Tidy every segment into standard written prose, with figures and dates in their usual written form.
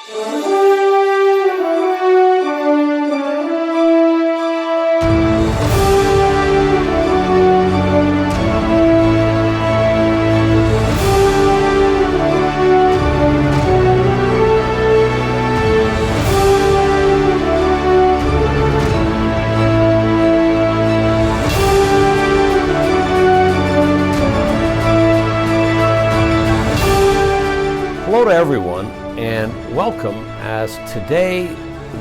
Hello to everyone, and welcome as today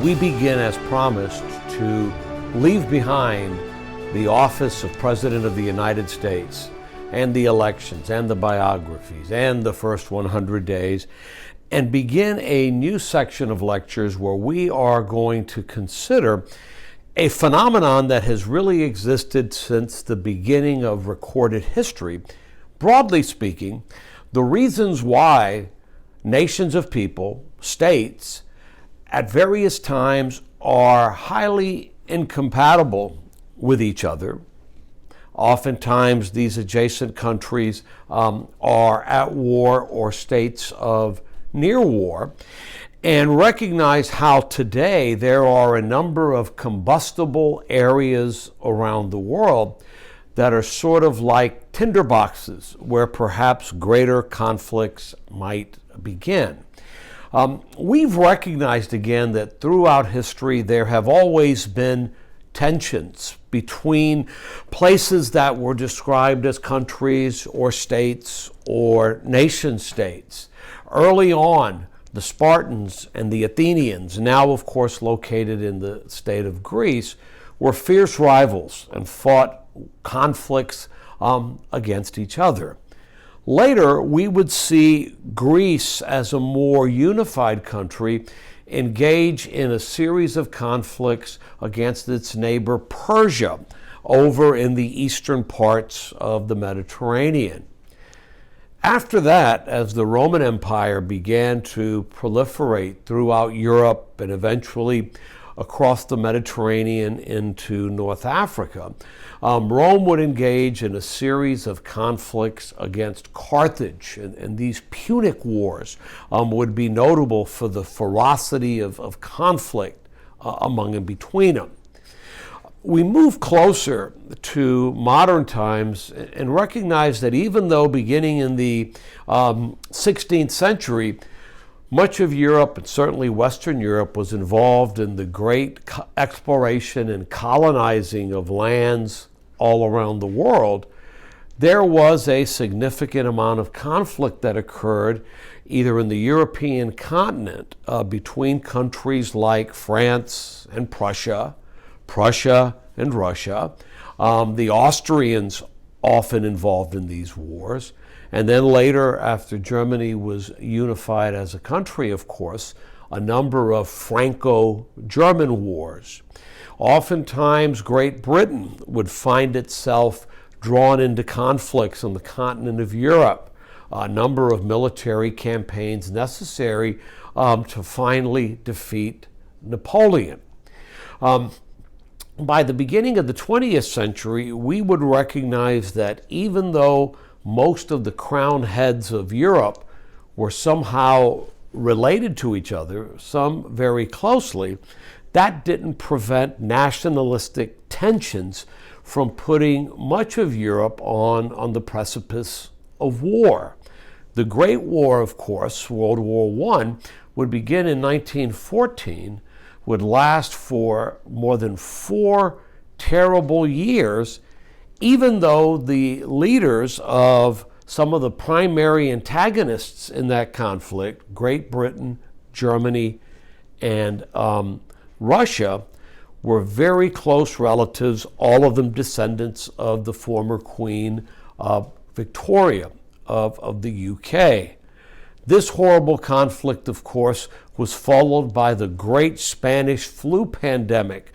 we begin, as promised, to leave behind the office of President of the United States and the elections and the biographies and the first 100 days and begin a new section of lectures where we are going to consider a phenomenon that has really existed since the beginning of recorded history. Broadly speaking, the reasons why nations of people, states, at various times are highly incompatible with each other. Oftentimes, these adjacent countries are at war or states of near war, and recognize how today there are a number of combustible areas around the world that are sort of like tinderboxes where perhaps greater conflicts might begin. We've recognized again that throughout history there have always been tensions between places that were described as countries or states or nation states. Early on, the Spartans and the Athenians, now of course located in the state of Greece, were fierce rivals and fought conflicts against each other. Later, we would see Greece as a more unified country engage in a series of conflicts against its neighbor Persia over in the eastern parts of the Mediterranean. After that, as the Roman Empire began to proliferate throughout Europe and eventually across the Mediterranean into North Africa, Rome would engage in a series of conflicts against Carthage, and these Punic Wars would be notable for the ferocity of conflict among and between them. We move closer to modern times and recognize that even though beginning in the 16th century, much of Europe, and certainly Western Europe, was involved in the great exploration and colonizing of lands all around the world, there was a significant amount of conflict that occurred either in the European continent between countries like France and Prussia, Prussia and Russia, the Austrians often involved in these wars, and then later, after Germany was unified as a country, of course, a number of Franco-German wars. Oftentimes, Great Britain would find itself drawn into conflicts on the continent of Europe, a number of military campaigns necessary to finally defeat Napoleon. By the beginning of the 20th century, we would recognize that even though most of the crown heads of Europe were somehow related to each other, some very closely, that didn't prevent nationalistic tensions from putting much of Europe on the precipice of war. The Great War, of course, World War I, would begin in 1914, would last for more than 4 terrible years, even though the leaders of some of the primary antagonists in that conflict, Great Britain, Germany, and Russia, were very close relatives, all of them descendants of the former Queen Victoria of the UK. This horrible conflict, of course, was followed by the great Spanish flu pandemic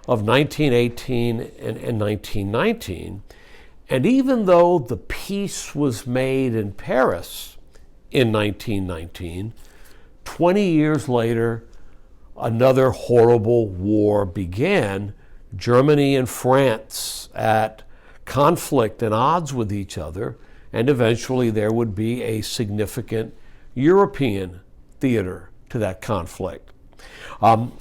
of 1918 and 1919. And even though the peace was made in Paris in 1919, 20 years later, another horrible war began. Germany and France at conflict and odds with each other, and eventually there would be a significant European theater to that conflict.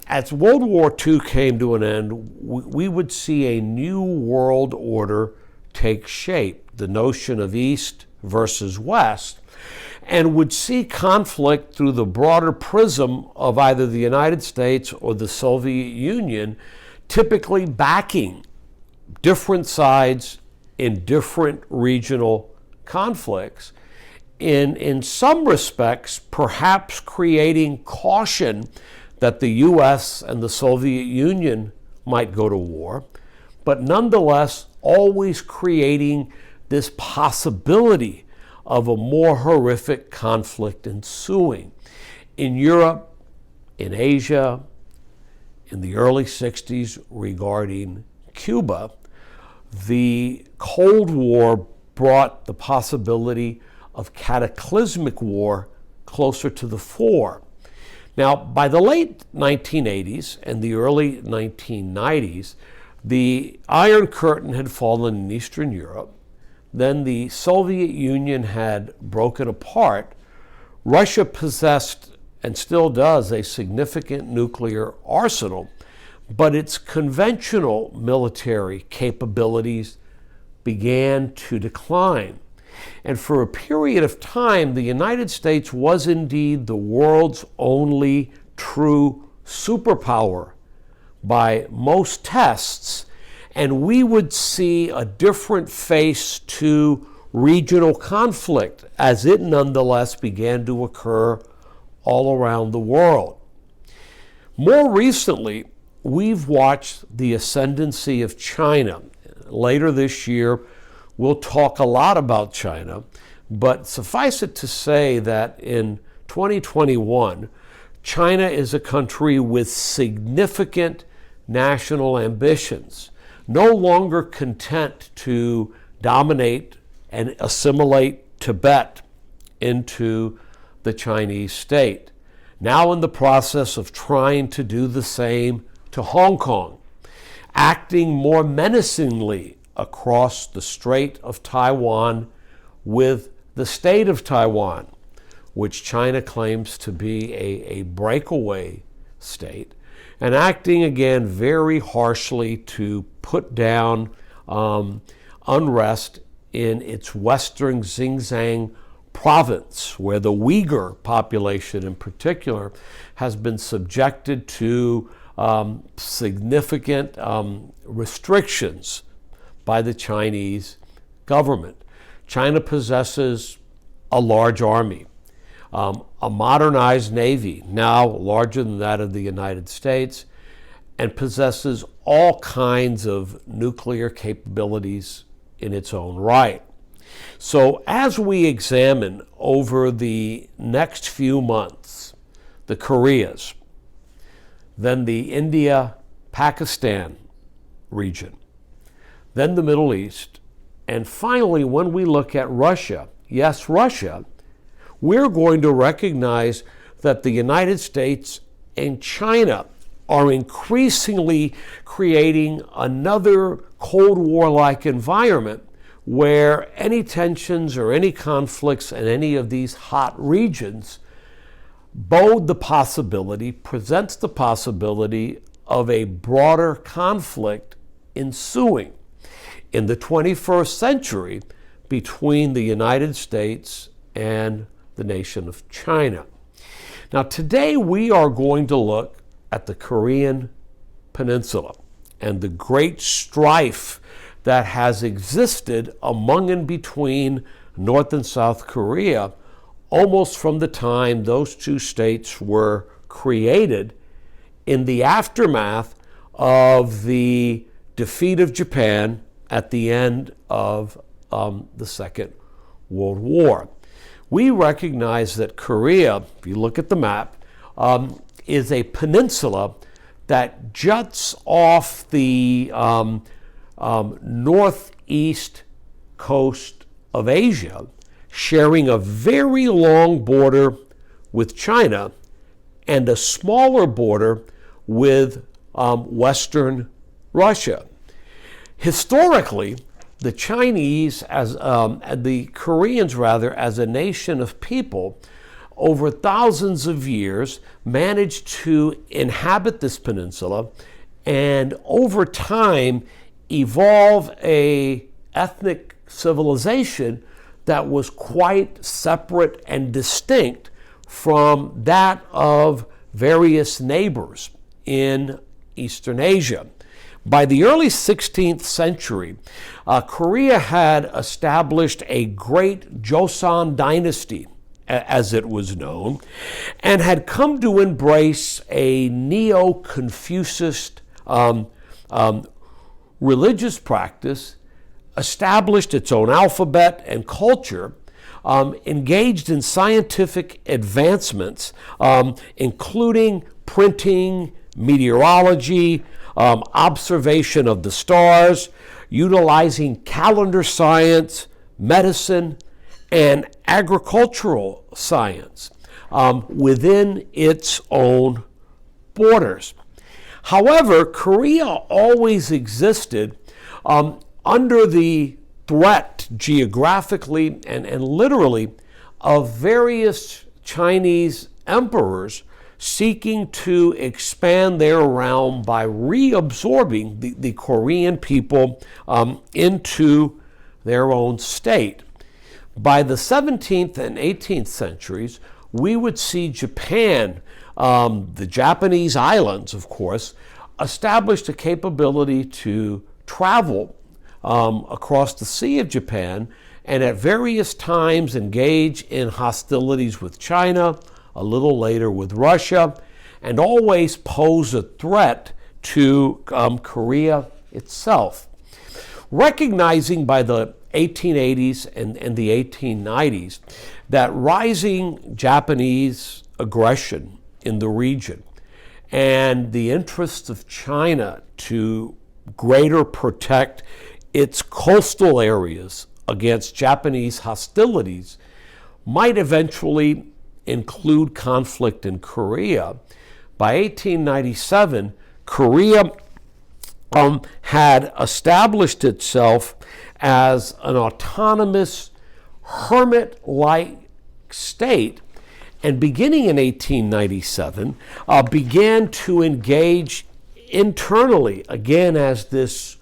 As World War II came to an end, we would see a new world order take shape, the notion of East versus West, and would see conflict through the broader prism of either the United States or the Soviet Union, typically backing different sides in different regional conflicts, in some respects perhaps creating caution that the US and the Soviet Union might go to war, but nonetheless always creating this possibility of a more horrific conflict ensuing. In Europe, in Asia, in the early 60s regarding Cuba, the Cold War brought the possibility of cataclysmic war closer to the fore. Now, by the late 1980s and the early 1990s, the Iron Curtain had fallen in Eastern Europe. Then the Soviet Union had broken apart. Russia possessed, and still does, a significant nuclear arsenal, but its conventional military capabilities began to decline. And for a period of time, the United States was indeed the world's only true superpower by most tests, and we would see a different face to regional conflict as it nonetheless began to occur all around the world. More recently, we've watched the ascendancy of China. Later this year, we'll talk a lot about China, but suffice it to say that in 2021, China is a country with significant national ambitions, no longer content to dominate and assimilate Tibet into the Chinese state. Now in the process of trying to do the same to Hong Kong, acting more menacingly across the Strait of Taiwan with the state of Taiwan, which China claims to be a breakaway state, and acting again very harshly to put down unrest in its western Xinjiang province, where the Uyghur population in particular has been subjected to significant restrictions by the Chinese government. China possesses a large army, a modernized navy, now larger than that of the United States, and possesses all kinds of nuclear capabilities in its own right. So as we examine over the next few months the Koreas, then the India-Pakistan region, then the Middle East, and finally when we look at Russia, yes, Russia, we're going to recognize that the United States and China are increasingly creating another Cold War-like environment where any tensions or any conflicts in any of these hot regions bode the possibility, presents the possibility of a broader conflict ensuing in the 21st century between the United States and the nation of China. Now today we are going to look at the Korean Peninsula and the great strife that has existed among and between North and South Korea almost from the time those two states were created in the aftermath of the defeat of Japan at the end of the Second World War. We recognize that Korea, if you look at the map, is a peninsula that juts off the northeast coast of Asia, sharing a very long border with China and a smaller border with Western Russia. Historically, the Chinese, the Koreans rather, as a nation of people, over thousands of years, managed to inhabit this peninsula and over time evolve a ethnic civilization that was quite separate and distinct from that of various neighbors in Eastern Asia. By the early 16th century, Korea had established a great Joseon dynasty, as it was known, and had come to embrace a neo-Confucius religious practice, established its own alphabet and culture, engaged in scientific advancements, including printing, meteorology, observation of the stars, utilizing calendar science, medicine, and agricultural science within its own borders. However, Korea always existed under the threat geographically and literally of various Chinese emperors seeking to expand their realm by reabsorbing the Korean people into their own state. By the 17th and 18th centuries, we would see Japan, the Japanese islands, of course, established a capability to travel across the Sea of Japan and at various times engage in hostilities with China, a little later with Russia, and always pose a threat to Korea itself. Recognizing by the 1880s and the 1890s that rising Japanese aggression in the region and the interests of China to greater protect its coastal areas against Japanese hostilities might eventually include conflict in Korea. By 1897, Korea had established itself as an autonomous, hermit-like state, and beginning in 1897, began to engage internally, again as this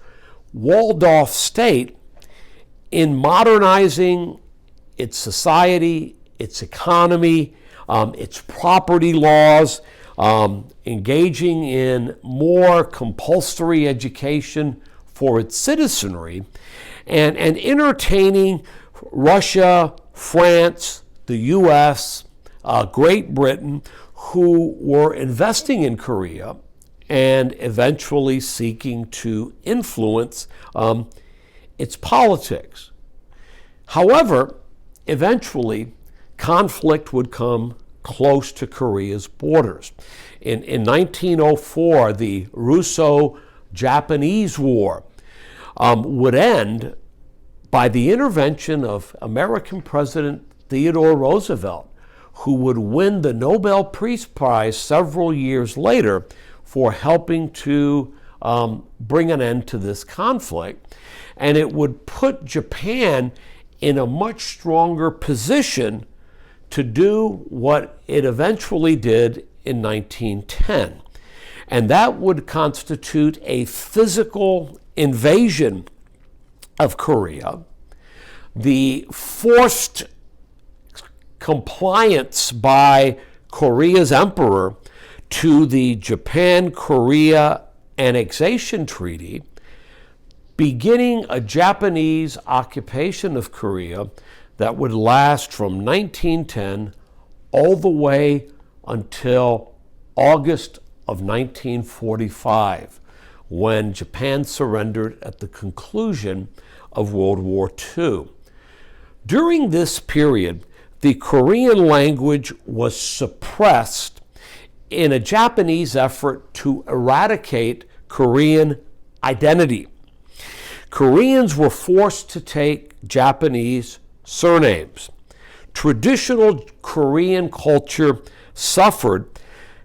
walled-off state, in modernizing its society, its economy, its property laws, engaging in more compulsory education for its citizenry, and entertaining Russia, France, the US, Great Britain, who were investing in Korea and eventually seeking to influence its politics. However, eventually, conflict would come close to Korea's borders. In 1904, the Russo-Japanese War would end by the intervention of American President Theodore Roosevelt, who would win the Nobel Peace Prize several years later for helping to bring an end to this conflict. And it would put Japan in a much stronger position to do what it eventually did in 1910. And that would constitute a physical invasion of Korea, the forced compliance by Korea's emperor to the Japan-Korea Annexation Treaty, beginning a Japanese occupation of Korea that would last from 1910 all the way until August of 1945, when Japan surrendered at the conclusion of World War II. During this period, the Korean language was suppressed in a Japanese effort to eradicate Korean identity. Koreans were forced to take Japanese surnames. Traditional Korean culture suffered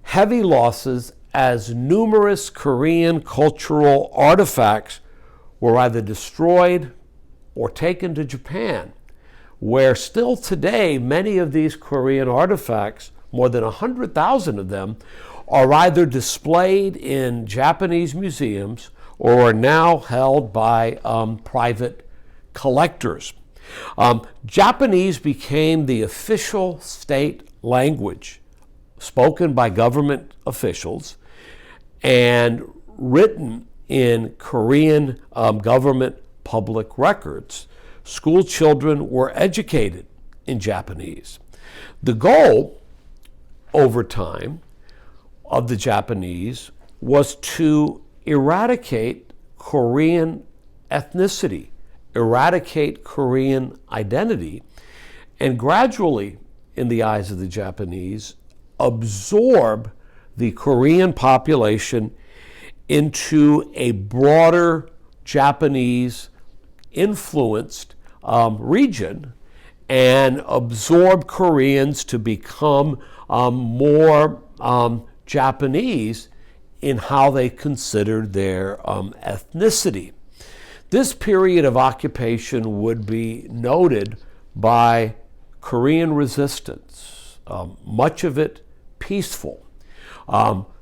heavy losses as numerous Korean cultural artifacts were either destroyed or taken to Japan, where still today many of these Korean artifacts, more than 100,000 of them, are either displayed in Japanese museums or are now held by private collectors. Japanese became the official state language spoken by government officials and written in Korean government public records. School children were educated in Japanese. The goal over time of the Japanese was to eradicate Korean ethnicity, eradicate Korean identity, and gradually, in the eyes of the Japanese, absorb the Korean population into a broader Japanese influenced region and absorb Koreans to become more Japanese in how they considered their ethnicity. This period of occupation would be noted by Korean resistance, much of it peaceful.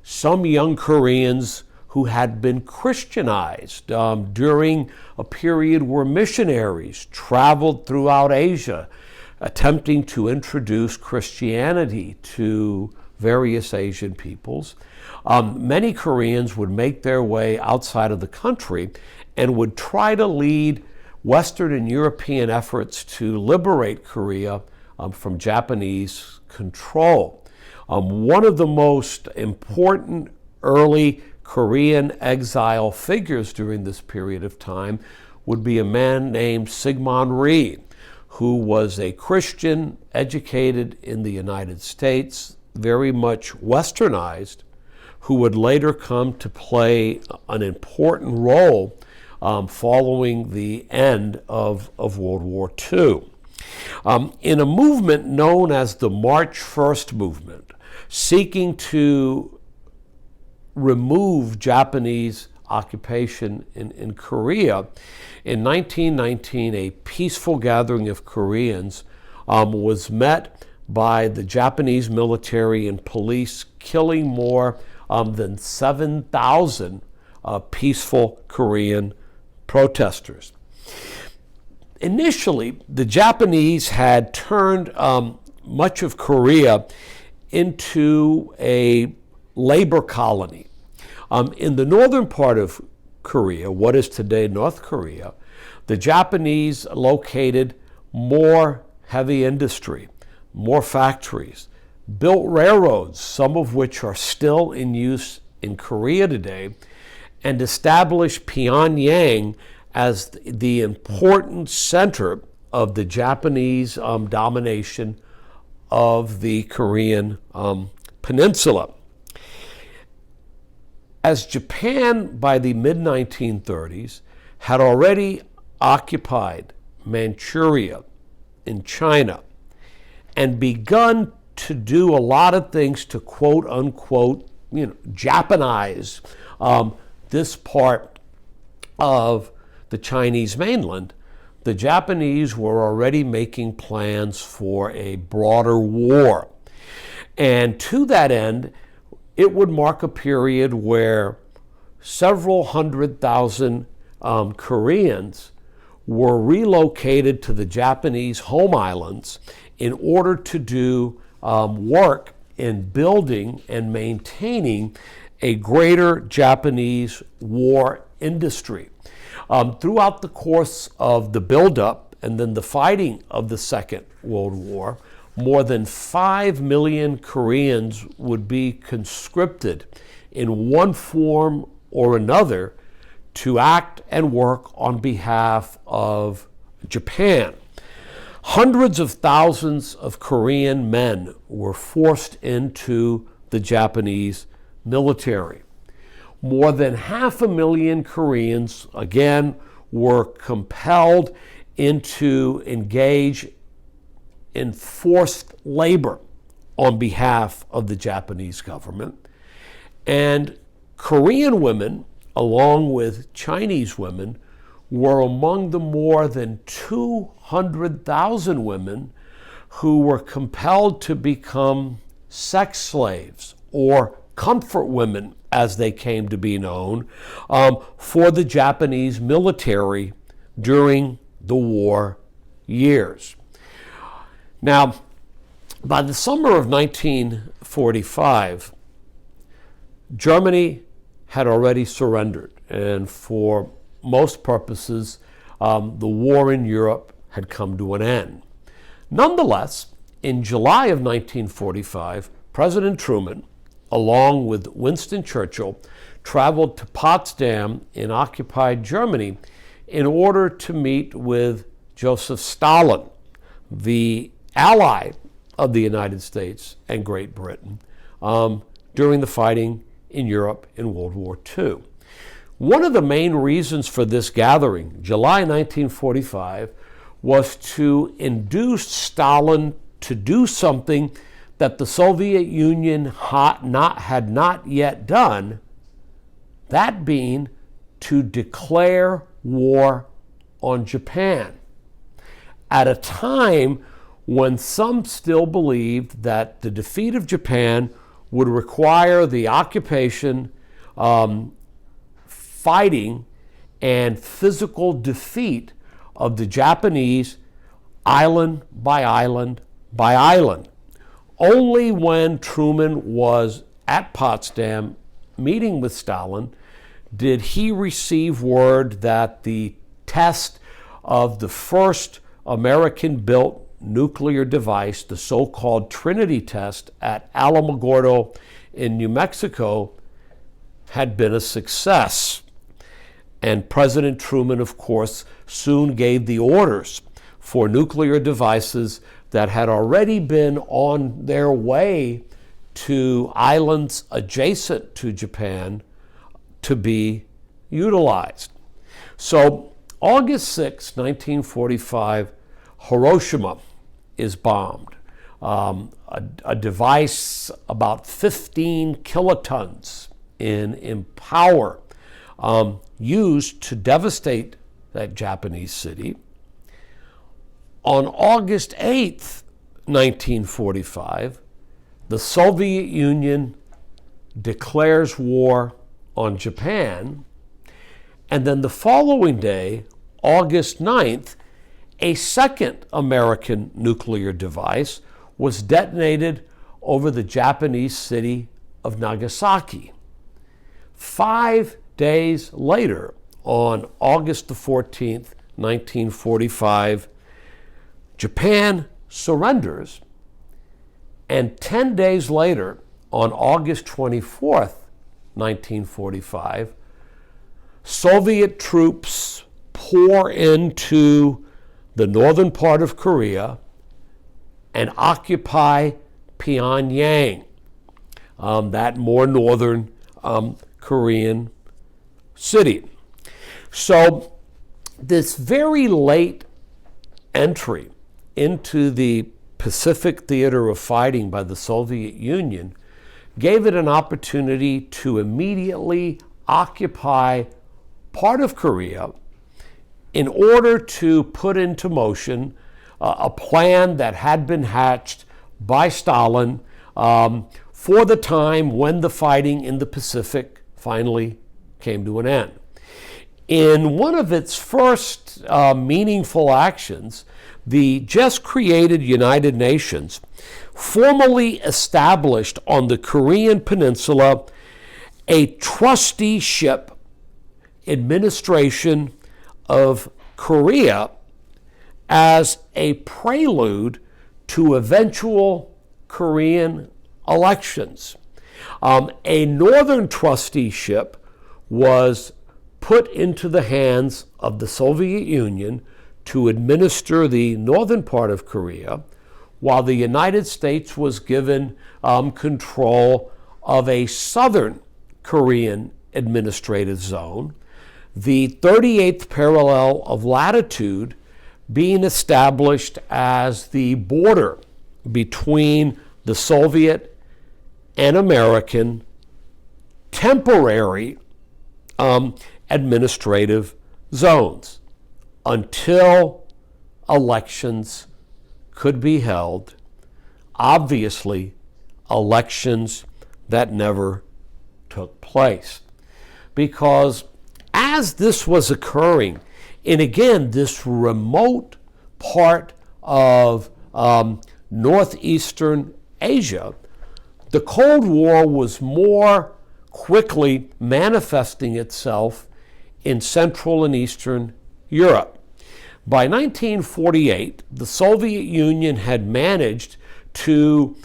Some young Koreans who had been Christianized during a period where missionaries traveled throughout Asia, attempting to introduce Christianity to various Asian peoples. Many Koreans would make their way outside of the country and would try to lead Western and European efforts to liberate Korea from Japanese control. One of the most important early Korean exile figures during this period of time would be a man named Syngman Rhee, who was a Christian educated in the United States, very much westernized, who would later come to play an important role following the end of World War II. In a movement known as the March 1st movement, seeking to remove Japanese occupation in Korea, in 1919, a peaceful gathering of Koreans was met by the Japanese military and police, killing more than 7,000 peaceful Korean protesters. Initially, the Japanese had turned much of Korea into a labor colony. In the northern part of Korea, what is today North Korea, the Japanese located more heavy industry, more factories, built railroads, some of which are still in use in Korea today, and established Pyongyang as the important center of the Japanese domination of the Korean peninsula. As Japan, by the mid-1930s, had already occupied Manchuria in China and begun to do a lot of things to quote unquote, Japanize this part of the Chinese mainland, the Japanese were already making plans for a broader war. And to that end, it would mark a period where several 100,000 Koreans were relocated to the Japanese home islands in order to do work in building and maintaining a greater Japanese war industry. Throughout the course of the buildup and then the fighting of the Second World War, more than 5 million Koreans would be conscripted in one form or another to act and work on behalf of Japan. Hundreds of thousands of Korean men were forced into the Japanese military. More than 500,000 Koreans, again, were compelled into engage in forced labor on behalf of the Japanese government. And Korean women, along with Chinese women, were among the more than 200,000 women who were compelled to become sex slaves, or comfort women as they came to be known, for the Japanese military during the war years. Now, by the summer of 1945, Germany had already surrendered, and for most purposes, the war in Europe had come to an end. Nonetheless, in July of 1945, President Truman, along with Winston Churchill, traveled to Potsdam in occupied Germany in order to meet with Joseph Stalin, the ally of the United States and Great Britain, during the fighting in Europe in World War II. One of the main reasons for this gathering, July 1945, was to induce Stalin to do something that the Soviet Union had not yet done, that being to declare war on Japan, at a time when some still believed that the defeat of Japan would require the occupation, fighting, and physical defeat of the Japanese island by island by island. Only when Truman was at Potsdam meeting with Stalin did he receive word that the test of the first American-built nuclear device, the so-called Trinity test at Alamogordo in New Mexico, had been a success. And President Truman, of course, soon gave the orders for nuclear devices that had already been on their way to islands adjacent to Japan to be utilized. So August 6, 1945, Hiroshima is bombed. A device about 15 kilotons in power, used to devastate that Japanese city. On August 8th, 1945, the Soviet Union declares war on Japan, and then the following day, August 9th, a second American nuclear device was detonated over the Japanese city of Nagasaki. 5 days later, on August the 14th, 1945, Japan surrenders, and 10 days later, on August 24th, 1945, Soviet troops pour into the northern part of Korea and occupy Pyongyang, that more northern Korean city. So this very late entry into the Pacific theater of fighting by the Soviet Union gave it an opportunity to immediately occupy part of Korea in order to put into motion a plan that had been hatched by Stalin for the time when the fighting in the Pacific finally came to an end. In one of its first meaningful actions, the just created United Nations formally established on the Korean Peninsula a trusteeship administration of Korea as a prelude to eventual Korean elections. A northern trusteeship was put into the hands of the Soviet Union to administer the northern part of Korea, while the United States was given control of a southern Korean administrative zone, the 38th parallel of latitude being established as the border between the Soviet and American temporary administrative zones. until elections could be held. Obviously, elections that never took place. Because as this was occurring, in again this remote part of northeastern Asia, the Cold War was more quickly manifesting itself in Central and Eastern Europe. By 1948, the Soviet Union had managed to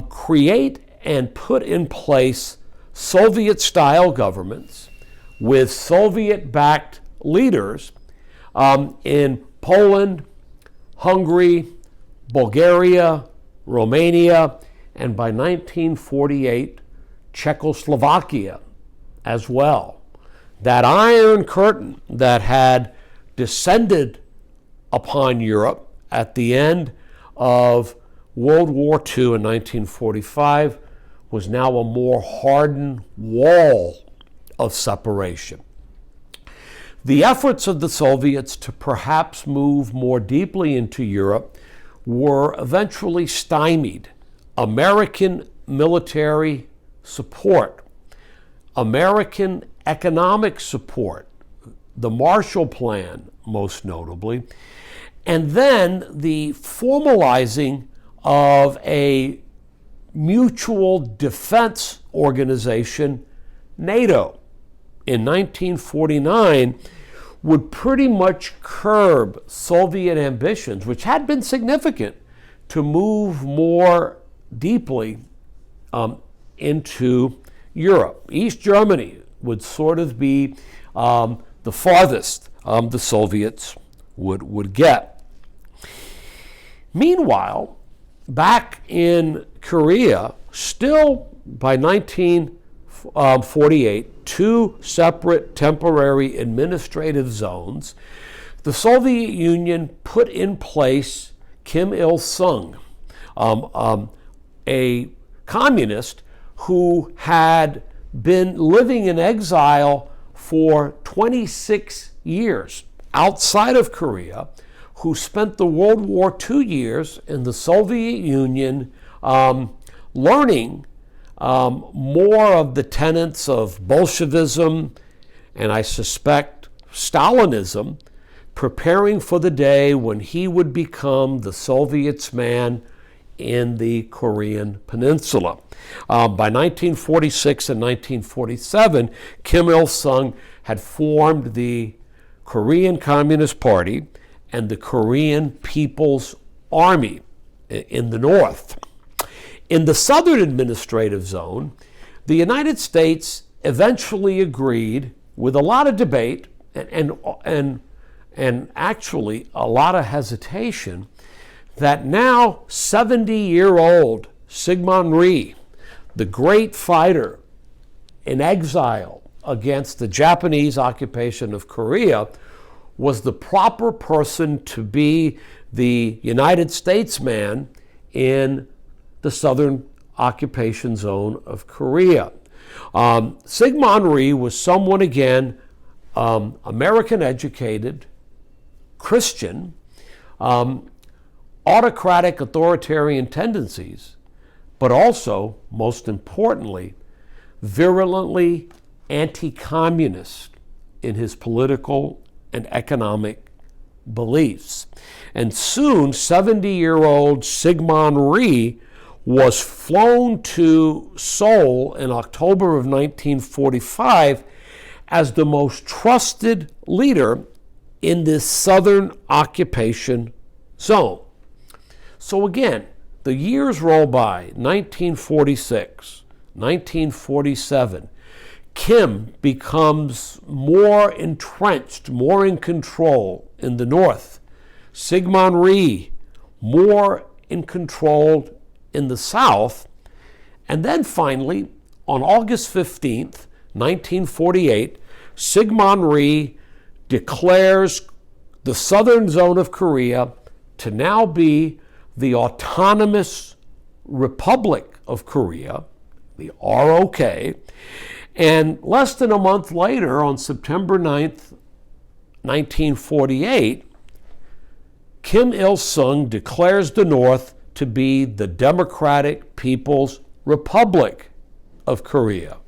create and put in place Soviet-style governments with Soviet-backed leaders in Poland, Hungary, Bulgaria, Romania, and by 1948, Czechoslovakia as well. That Iron Curtain that had descended upon Europe at the end of World War II in 1945 was now a more hardened wall of separation. The efforts of the Soviets to perhaps move more deeply into Europe were eventually stymied. American military support, American economic support, the Marshall Plan most notably, and then the formalizing of a mutual defense organization, NATO, in 1949 would pretty much curb Soviet ambitions, which had been significant, to move more deeply into Europe. East Germany would sort of be the farthest the Soviets would get. Meanwhile, back in Korea, still by 1948, two separate temporary administrative zones, the Soviet Union put in place Kim Il-sung, a communist who had been living in exile for 26 years outside of Korea, who spent the World War II years in the Soviet Union learning more of the tenets of Bolshevism and I suspect Stalinism, preparing for the day when he would become the Soviets' man in the Korean Peninsula. By 1946 and 1947, Kim Il-sung had formed the Korean Communist Party and the Korean People's Army in the north. In the southern administrative zone, the United States eventually agreed, with a lot of debate and actually a lot of hesitation, that now 70-year-old Syngman Rhee, the great fighter in exile against the Japanese occupation of Korea, was the proper person to be the United States man in the southern occupation zone of Korea. Syngman Rhee was someone, again, American educated, Christian, autocratic authoritarian tendencies, but also, most importantly, virulently anti-communist in his political and economic beliefs. And soon, 70-year-old Syngman Rhee was flown to Seoul in October of 1945 as the most trusted leader in this southern occupation zone. So again, the years roll by, 1946, 1947. Kim becomes more entrenched, more in control in the north. Syngman Rhee more in control in the south. And then finally, on August 15th, 1948, Syngman Rhee declares the southern zone of Korea to now be the Autonomous Republic of Korea, the ROK, and less than a month later, on September 9th, 1948, Kim Il-sung declares the North to be the Democratic People's Republic of Korea,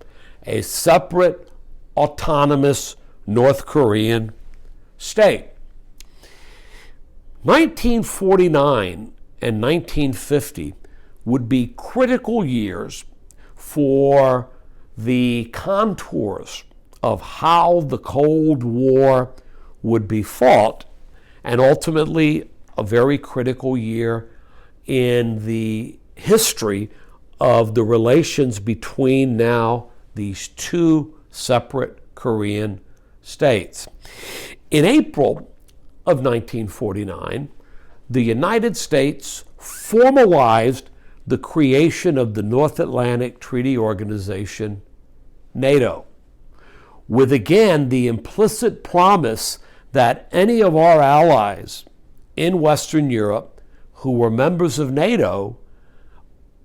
a separate, autonomous North Korean state. 1949 and 1950 would be critical years for the contours of how the Cold War would be fought, and ultimately a very critical year in the history of the relations between now these two separate Korean states. In April of 1949, the United States formalized the creation of the North Atlantic Treaty Organization, NATO, with again the implicit promise that any of our allies in Western Europe who were members of NATO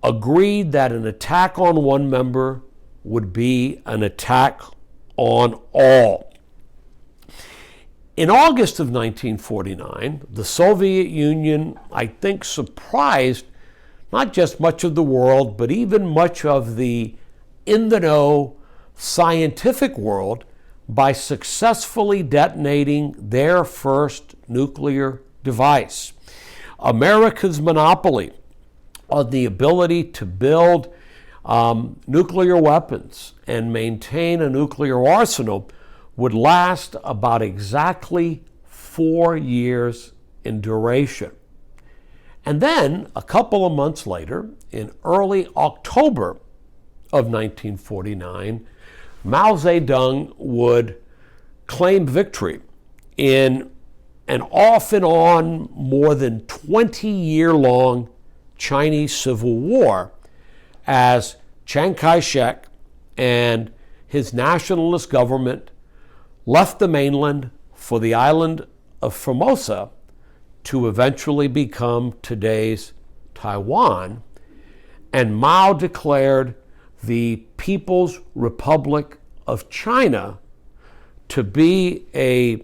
agreed that an attack on one member would be an attack on all. In August of 1949, the Soviet Union, I think, surprised not just much of the world, but even much of the in-the-know scientific world by successfully detonating their first nuclear device. America's monopoly on the ability to build nuclear weapons and maintain a nuclear arsenal would last about exactly 4 years in duration. And then, a couple of months later, in early October of 1949, Mao Zedong would claim victory in an off and on more than 20-year-long Chinese Civil War as Chiang Kai-shek and his nationalist government left the mainland for the island of Formosa to eventually become today's Taiwan, and Mao declared the People's Republic of China to be a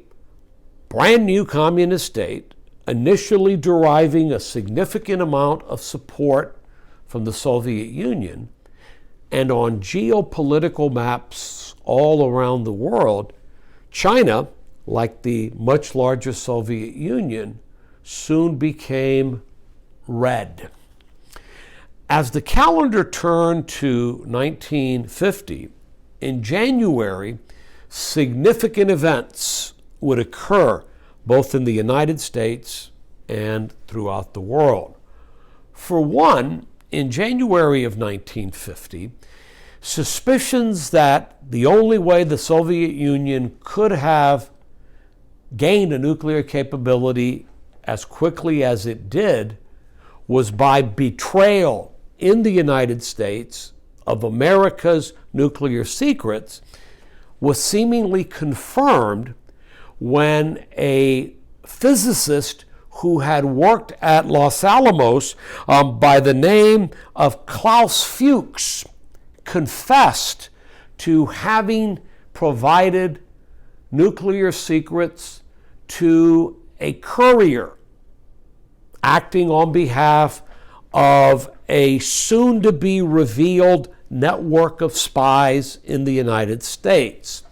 brand new communist state, initially deriving a significant amount of support from the Soviet Union, and on geopolitical maps all around the world, China, like the much larger Soviet Union, soon became red. As the calendar turned to 1950, in January, significant events would occur both in the United States and throughout the world. For one, in January of 1950, suspicions that the only way the Soviet Union could have gained a nuclear capability as quickly as it did was by betrayal in the United States of America's nuclear secrets was seemingly confirmed when a physicist who had worked at Los Alamos by the name of Klaus Fuchs confessed to having provided nuclear secrets to a courier acting on behalf of a soon-to-be revealed network of spies in the United States.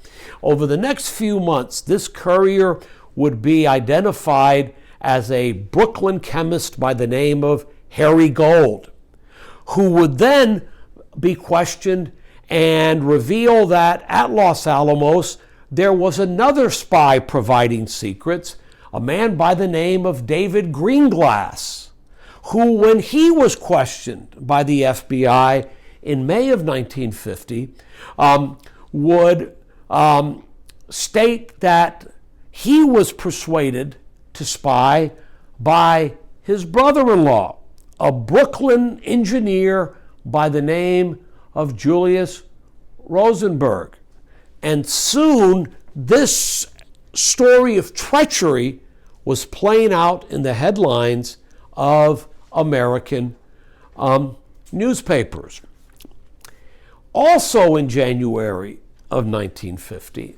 Over the next few months, this courier would be identified as a Brooklyn chemist by the name of Harry Gold, who would then be questioned and reveal that at Los Alamos there was another spy providing secrets, a man by the name of David Greenglass, who, when he was questioned by the FBI in May of 1950, would state that he was persuaded to spy by his brother-in-law, a Brooklyn engineer by the name of Julius Rosenberg. And soon this story of treachery was playing out in the headlines of American newspapers. Also in January of 1950,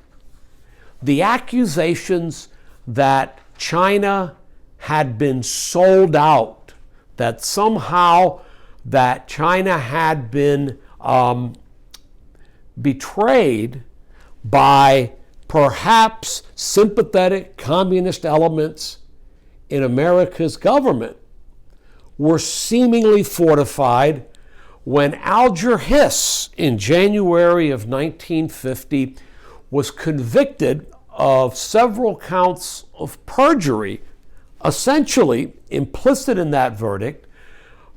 the accusations that China had been sold out, that somehow that China had been betrayed by perhaps sympathetic communist elements in America's government, were seemingly fortified when Alger Hiss in January of 1950 was convicted of several counts of perjury. Essentially, implicit in that verdict,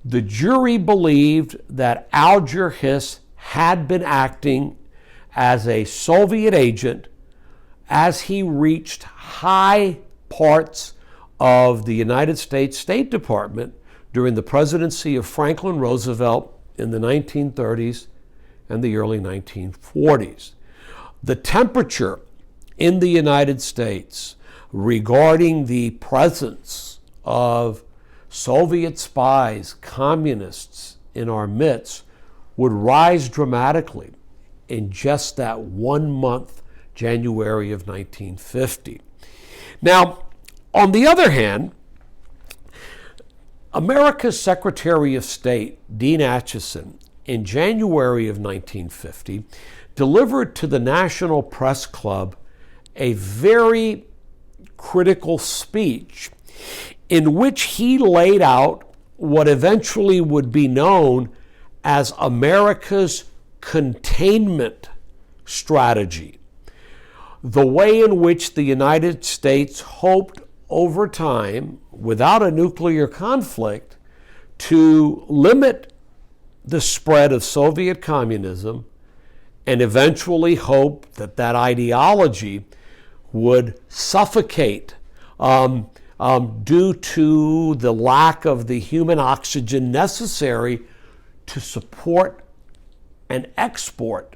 the jury believed that Alger Hiss had been acting as a Soviet agent as he reached high parts of the United States State Department during the presidency of Franklin Roosevelt in the 1930s and the early 1940s. The temperature in the United States regarding the presence of Soviet spies, communists in our midst, would rise dramatically in just that 1 month, January of 1950. Now, on the other hand, America's Secretary of State, Dean Acheson, in January of 1950, delivered to the National Press Club a very critical speech in which he laid out what eventually would be known as America's containment strategy, the way in which the United States hoped over time, without a nuclear conflict, to limit the spread of Soviet communism, and eventually hope that that ideology would suffocate due to the lack of the human oxygen necessary to support and export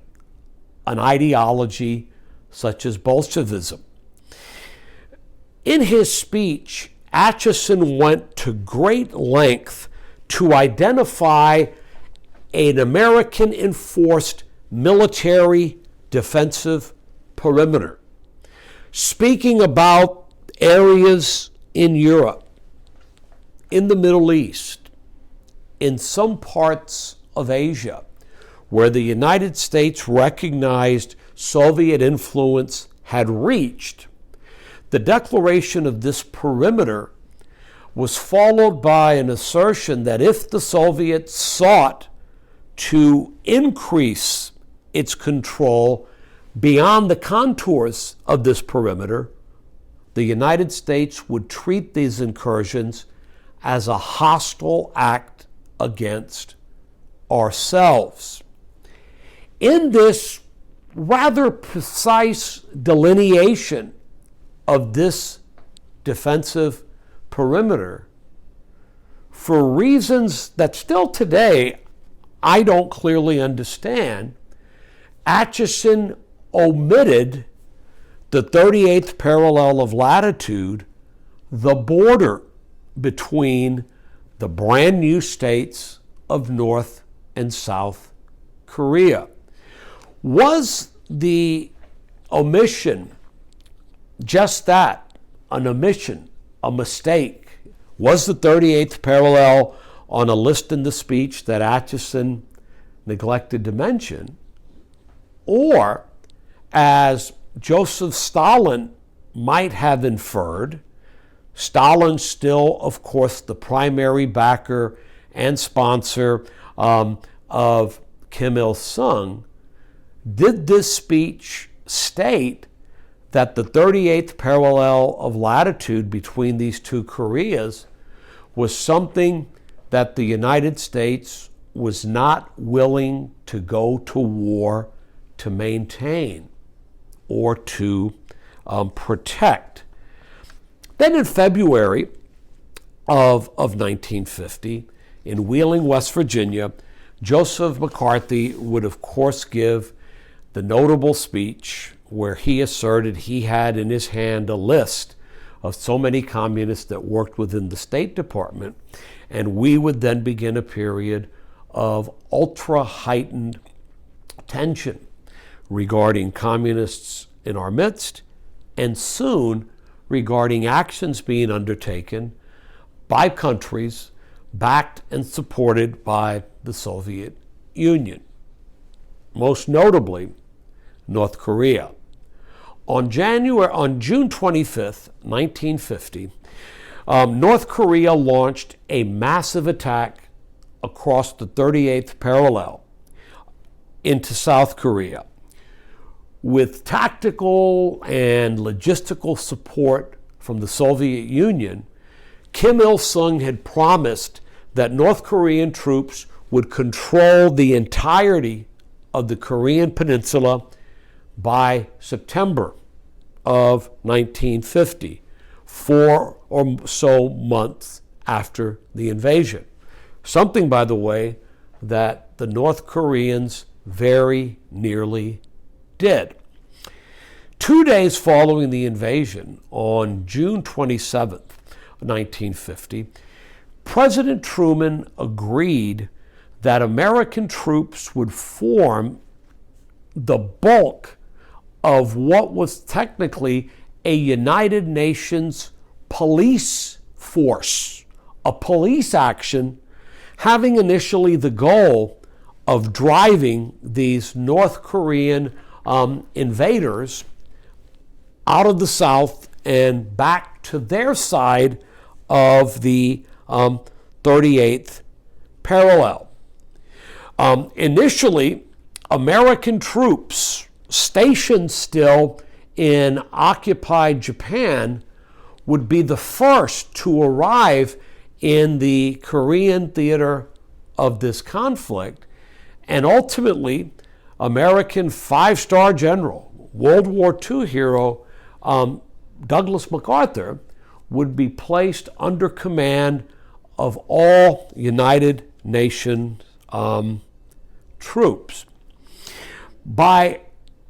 an ideology such as Bolshevism. In his speech, Acheson went to great length to identify an American-enforced military defensive perimeter, speaking about areas in Europe, in the Middle East, in some parts of Asia, where the United States recognized Soviet influence had reached. The declaration of this perimeter was followed by an assertion that if the Soviets sought to increase its control beyond the contours of this perimeter, the United States would treat these incursions as a hostile act against ourselves. In this rather precise delineation of this defensive perimeter, for reasons that still today I don't clearly understand, Acheson omitted the 38th parallel of latitude, the border between the brand new states of North and South Korea. Was the omission just that, an omission, a mistake? Was the 38th parallel on a list in the speech that Acheson neglected to mention? Or, as Joseph Stalin might have inferred, Stalin still, of course, the primary backer and sponsor of Kim Il-sung, did this speech state that the 38th parallel of latitude between these two Koreas was something that the United States was not willing to go to war to maintain or to protect? Then in February of 1950, in Wheeling, West Virginia, Joseph McCarthy would of course give the notable speech where he asserted he had in his hand a list of so many communists that worked within the State Department, and we would then begin a period of ultra-heightened tension regarding communists in our midst and soon regarding actions being undertaken by countries backed and supported by the Soviet Union, most notably North Korea. On June 25th, 1950, North Korea launched a massive attack across the 38th parallel into South Korea. With tactical and logistical support from the Soviet Union, Kim Il-sung had promised that North Korean troops would control the entirety of the Korean peninsula by September of 1950, 4 or so months after the invasion. Something, by the way, that the North Koreans very nearly did. 2 days following the invasion, on June 27th, 1950, President Truman agreed that American troops would form the bulk of what was technically a United Nations police force, a police action having initially the goal of driving these North Korean invaders out of the South and back to their side of the 38th parallel. Initially, American troops stationed still in occupied Japan would be the first to arrive in the Korean theater of this conflict, and ultimately, American five-star general, World War II hero Douglas MacArthur would be placed under command of all United Nations troops. By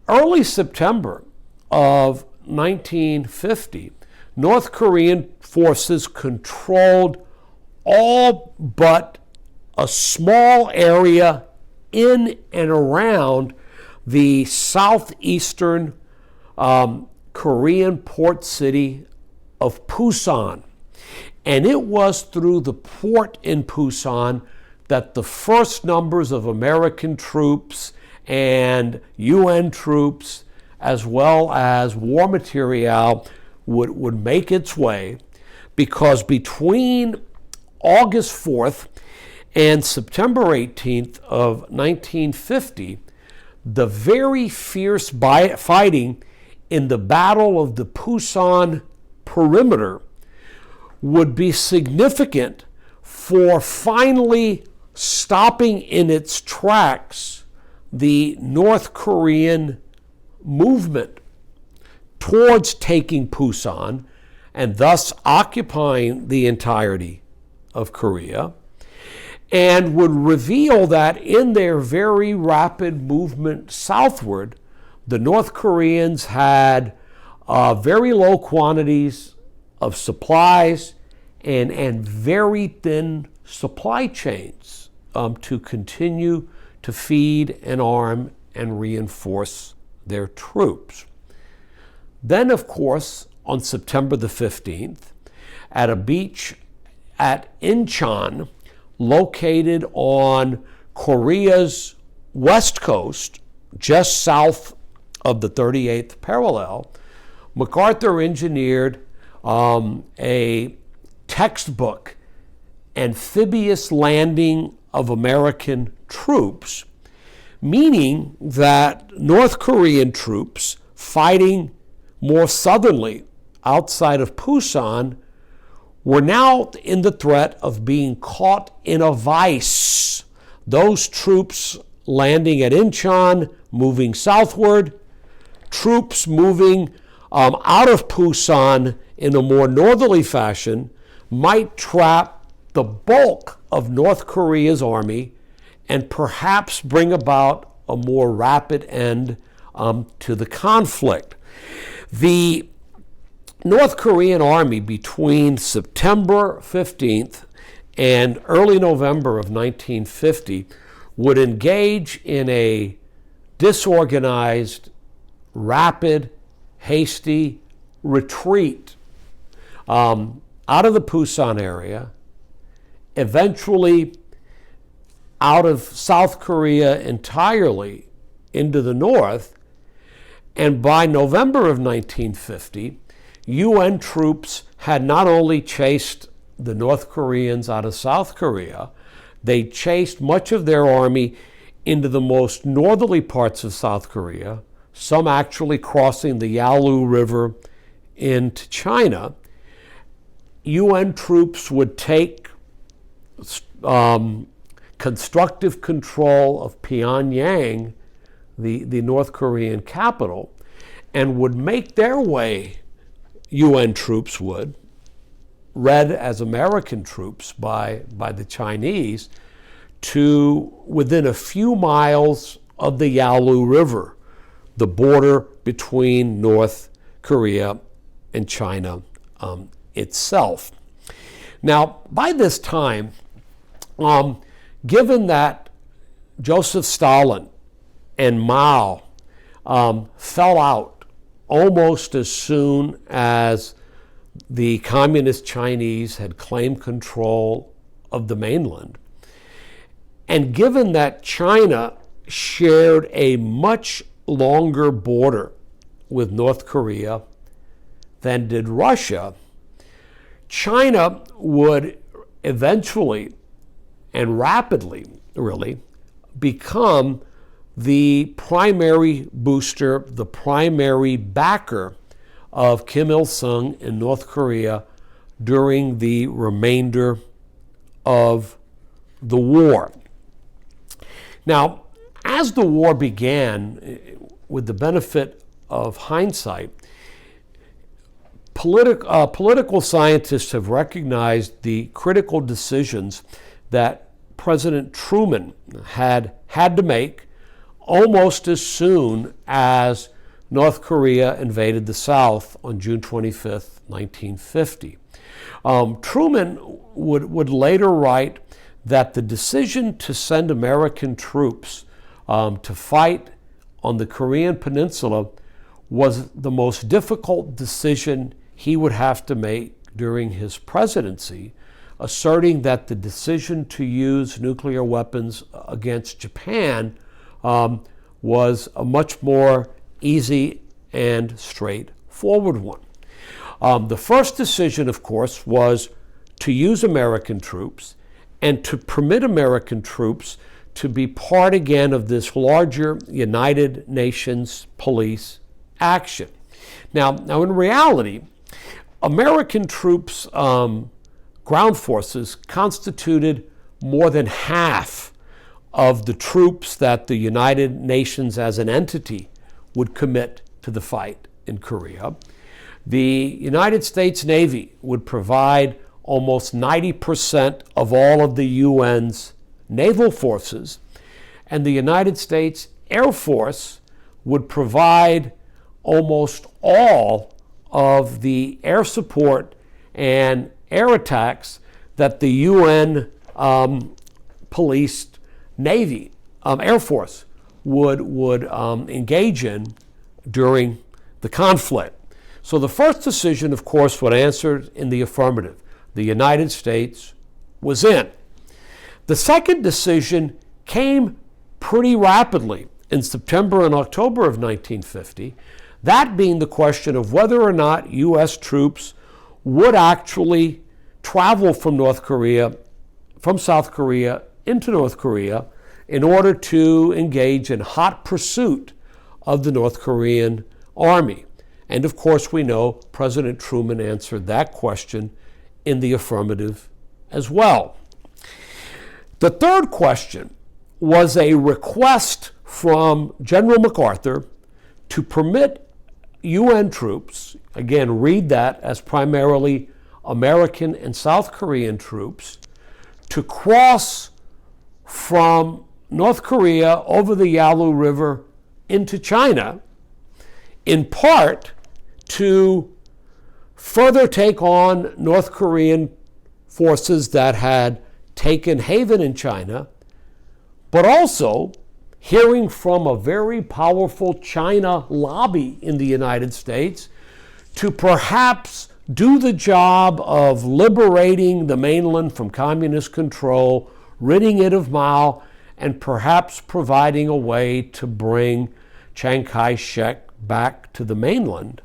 early September of 1950, North Korean forces controlled all but a small area in and around the southeastern Korean port city of Pusan. And it was through the port in Pusan that the first numbers of American troops and UN troops, as well as war material, would make its way, because between August 4th and September 18th of 1950, the very fierce fighting in the Battle of the Pusan perimeter would be significant for finally stopping in its tracks the North Korean movement towards taking Pusan and thus occupying the entirety of Korea, and would reveal that in their very rapid movement southward, the North Koreans had very low quantities of supplies and very thin supply chains to continue to feed and arm and reinforce their troops. Then, of course, on September the 15th, at a beach at Incheon, located on Korea's west coast, just south of the 38th parallel, MacArthur engineered a textbook amphibious landing of American troops, meaning that North Korean troops fighting more southerly outside of Pusan were now in the threat of being caught in a vice. Those troops landing at Incheon, moving southward, troops moving out of Pusan in a more northerly fashion might trap the bulk of North Korea's army and perhaps bring about a more rapid end to the conflict. The North Korean army between September 15th and early November of 1950 would engage in a disorganized, rapid, hasty retreat out of the Pusan area, eventually out of South Korea entirely into the north. And by November of 1950, UN troops had not only chased the North Koreans out of South Korea, they chased much of their army into the most northerly parts of South Korea, some actually crossing the Yalu River into China. UN troops would take constructive control of Pyongyang, the North Korean capital, and would make their way, UN troops would, read as American troops by the Chinese, to within a few miles of the Yalu River, the border between North Korea and China itself. Now, by this time, given that Joseph Stalin and Mao fell out almost as soon as the communist Chinese had claimed control of the mainland, and given that China shared a much longer border with North Korea than did Russia, China would eventually and rapidly, really, become the primary booster, the primary backer of Kim Il-sung in North Korea during the remainder of the war. Now, as the war began, with the benefit of hindsight, political scientists have recognized the critical decisions that President Truman had to make almost as soon as North Korea invaded the South on June 25th, 1950. Truman would later write that the decision to send American troops to fight on the Korean Peninsula was the most difficult decision he would have to make during his presidency, asserting that the decision to use nuclear weapons against Japan was a much more easy and straightforward one. The first decision, of course, was to use American troops and to permit American troops to be part again of this larger United Nations police action. Now in reality, American troops' ground forces constituted more than half of the troops that the United Nations as an entity would commit to the fight in Korea. The United States Navy would provide almost 90% of all of the UN's naval forces, and the United States Air Force would provide almost all of the air support and air attacks that the UN policed Navy, Air Force would engage in during the conflict. So the first decision, of course, would answer in the affirmative. The United States was in. The second decision came pretty rapidly in September and October of 1950, that being the question of whether or not U.S. troops would actually travel from South Korea into North Korea in order to engage in hot pursuit of the North Korean army. And of course, we know President Truman answered that question in the affirmative as well. The third question was a request from General MacArthur to permit UN troops, again, read that as primarily American and South Korean troops, to cross from North Korea over the Yalu River into China, in part to further take on North Korean forces that had taken haven in China, but also hearing from a very powerful China lobby in the United States to perhaps do the job of liberating the mainland from communist control, ridding it of Mao, and perhaps providing a way to bring Chiang Kai-shek back to the mainland.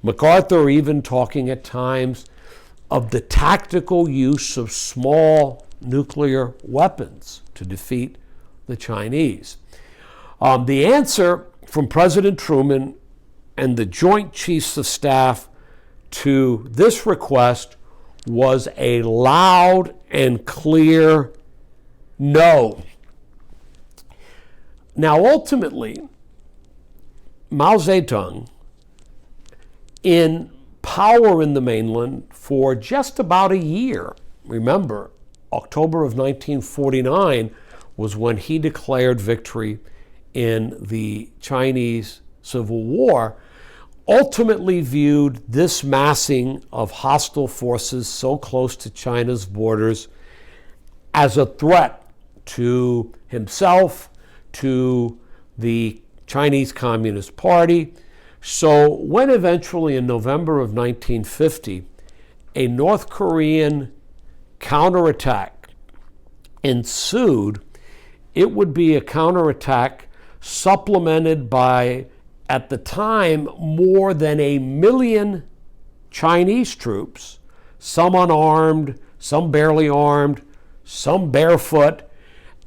MacArthur even talking at times of the tactical use of small nuclear weapons to defeat the Chinese. The answer from President Truman and the Joint Chiefs of Staff to this request was a loud and clear no. Now, ultimately, Mao Zedong, in power in the mainland for just about a year, remember, October of 1949 was when he declared victory in the Chinese Civil War, ultimately viewed this massing of hostile forces so close to China's borders as a threat to himself, to the Chinese Communist Party. So when eventually in November of 1950, a North Korean counterattack ensued, it would be a counterattack supplemented by, at the time, more than 1 million Chinese troops, some unarmed, some barely armed, some barefoot,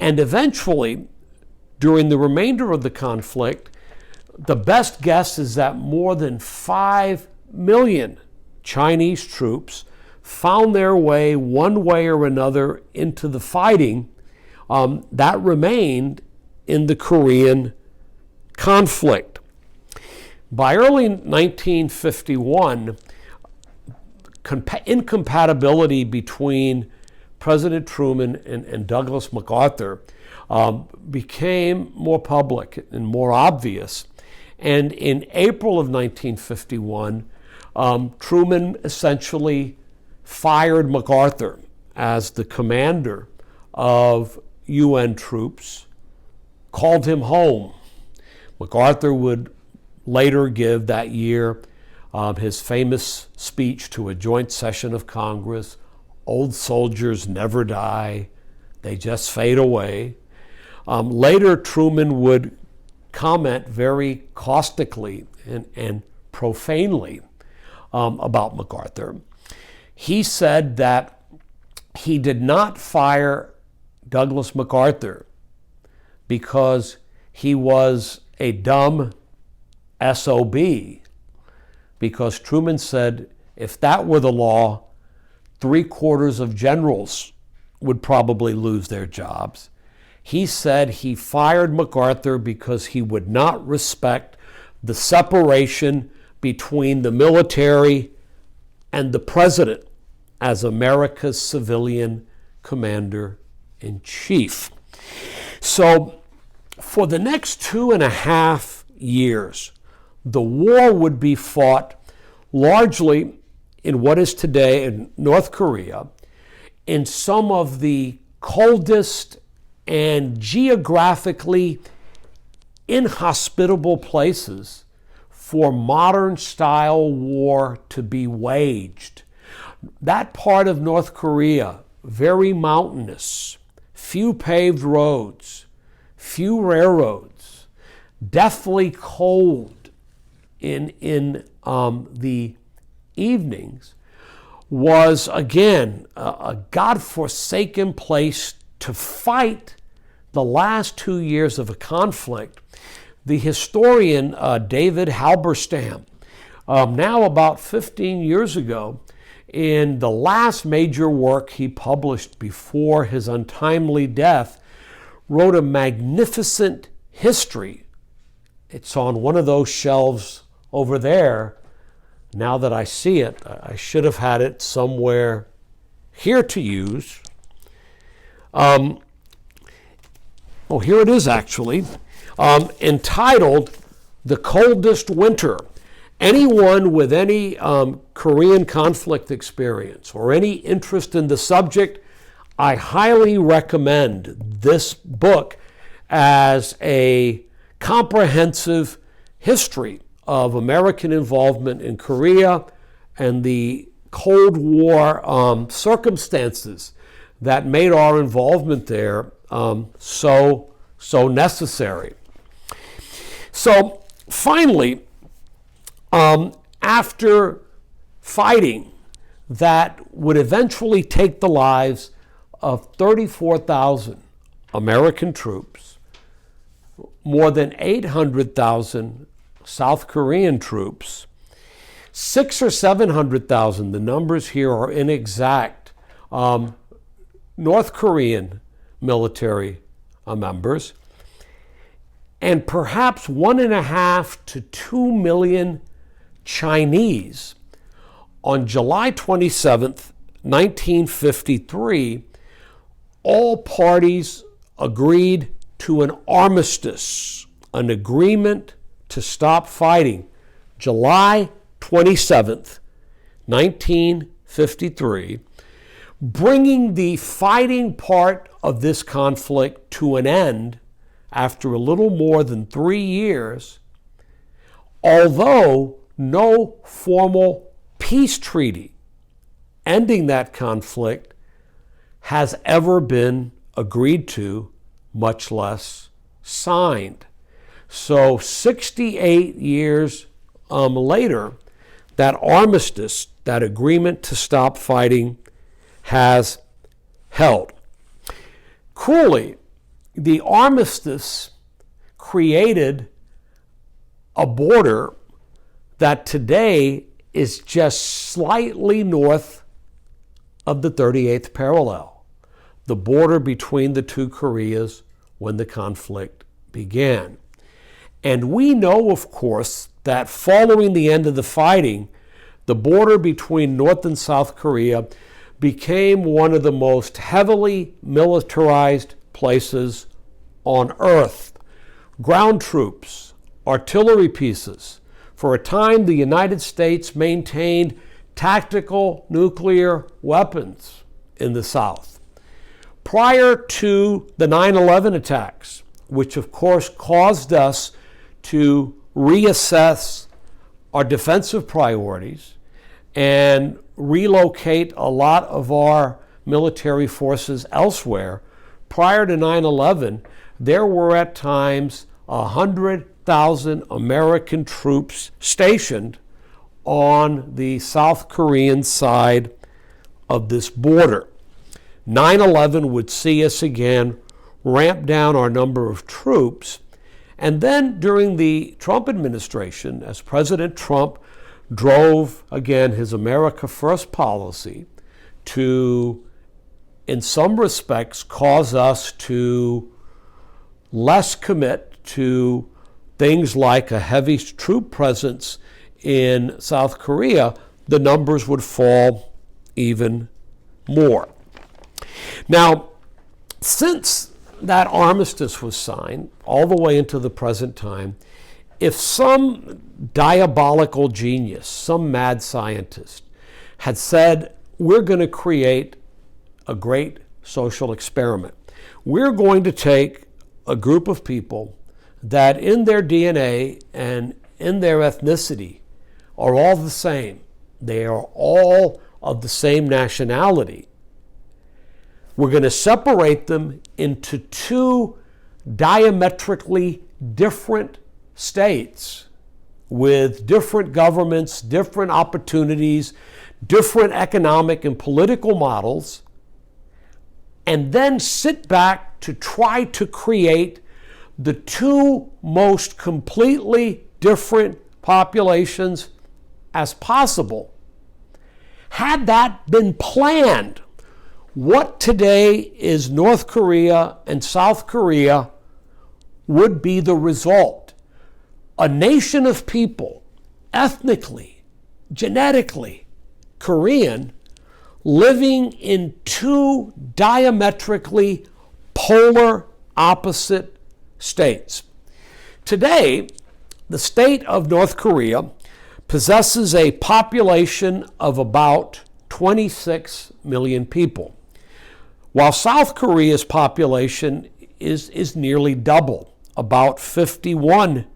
and eventually, during the remainder of the conflict, the best guess is that more than 5 million Chinese troops found their way, one way or another, into the fighting that remained in the Korean conflict. By early 1951, incompatibility between President Truman and Douglas MacArthur became more public and more obvious. And in April of 1951, Truman essentially fired MacArthur as the commander of UN troops, called him home. MacArthur would later give that year his famous speech to a joint session of Congress, "Old soldiers never die, they just fade away." Later, Truman would comment very caustically and profanely about MacArthur. He said that he did not fire Douglas MacArthur because he was a dumb SOB, because Truman said if that were the law, 3/4 of generals would probably lose their jobs. He said he fired MacArthur because he would not respect the separation between the military and the president as America's civilian commander-in-chief. So for the next 2.5 years, the war would be fought largely in what is today in North Korea, in some of the coldest and geographically inhospitable places for modern-style war to be waged. That part of North Korea, very mountainous, few paved roads, few railroads, deathly cold in the evenings, was again a godforsaken place to fight the last 2 years of a conflict. The historian David Halberstam, now about 15 years ago, in the last major work he published before his untimely death, wrote a magnificent history. It's on one of those shelves over there. Now that I see it, I should have had it somewhere here to use. Here it is actually, entitled "The Coldest Winter." Anyone with any Korean conflict experience or any interest in the subject, I highly recommend this book as a comprehensive history of American involvement in Korea and the Cold War circumstances that made our involvement there so necessary. So finally, after fighting that would eventually take the lives of 34,000 American troops, more than 800,000 South Korean troops, 600,000 or 700,000, the numbers here are inexact, North Korean military members, and perhaps 1.5 to 2 million Chinese. On July 27th, 1953, all parties agreed to an armistice, an agreement to stop fighting. July 27th, 1953, bringing the fighting part of this conflict to an end after a little more than 3 years, although no formal peace treaty ending that conflict has ever been agreed to, much less signed. So 68 years later, that armistice, that agreement to stop fighting, has held. Cruelly, the armistice created a border that today is just slightly north of the 38th parallel, the border between the two Koreas when the conflict began. And we know, of course, that following the end of the fighting, the border between North and South Korea became one of the most heavily militarized places on earth. Ground troops, artillery pieces. For a time, the United States maintained tactical nuclear weapons in the South. Prior to the 9/11 attacks, which of course caused us to reassess our defensive priorities and relocate a lot of our military forces elsewhere, prior to 9/11, there were at times 100,000 American troops stationed on the South Korean side of this border. 9/11 would see us again ramp down our number of troops. And then during the Trump administration, as President Trump drove, again, his America First policy to, in some respects, cause us to less commit to things like a heavy troop presence in South Korea, the numbers would fall even more. Now, since that armistice was signed all the way into the present time, if some diabolical genius, some mad scientist had said, we're going to create a great social experiment. We're going to take a group of people that in their DNA and in their ethnicity are all the same. They are all of the same nationality. We're going to separate them into two diametrically different states with different governments, different opportunities, different economic and political models, and then sit back to try to create the two most completely different populations as possible. Had that been planned, what today is North Korea and South Korea would be the result. A nation of people, ethnically, genetically Korean, living in two diametrically polar opposite states. Today, the state of North Korea possesses a population of about 26 million people, while South Korea's population is nearly double, about 51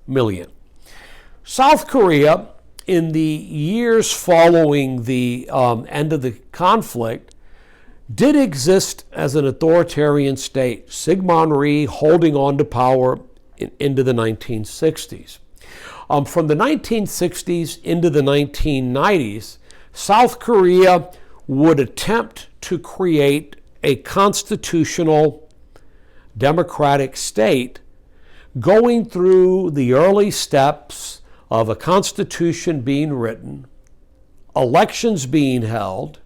million. South Korea, in the years following the end of the conflict, did exist as an authoritarian state, Syngman Rhee holding on to power into the 1960s. From the 1960s into the 1990s, South Korea would attempt to create a constitutional democratic state, going through the early steps of a constitution being written, elections being held,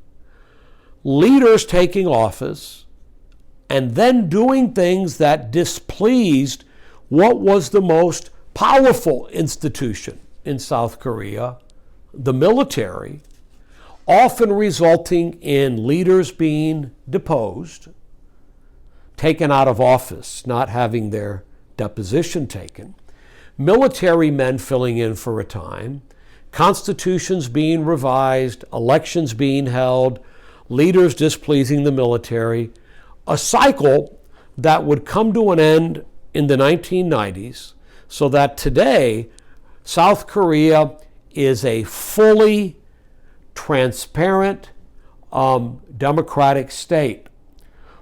leaders taking office, and then doing things that displeased what was the most powerful institution in South Korea, the military, often resulting in leaders being deposed, taken out of office, not having their deposition taken, military men filling in for a time, constitutions being revised, elections being held, leaders displeasing the military, a cycle that would come to an end in the 1990s, so that today South Korea is a fully transparent democratic state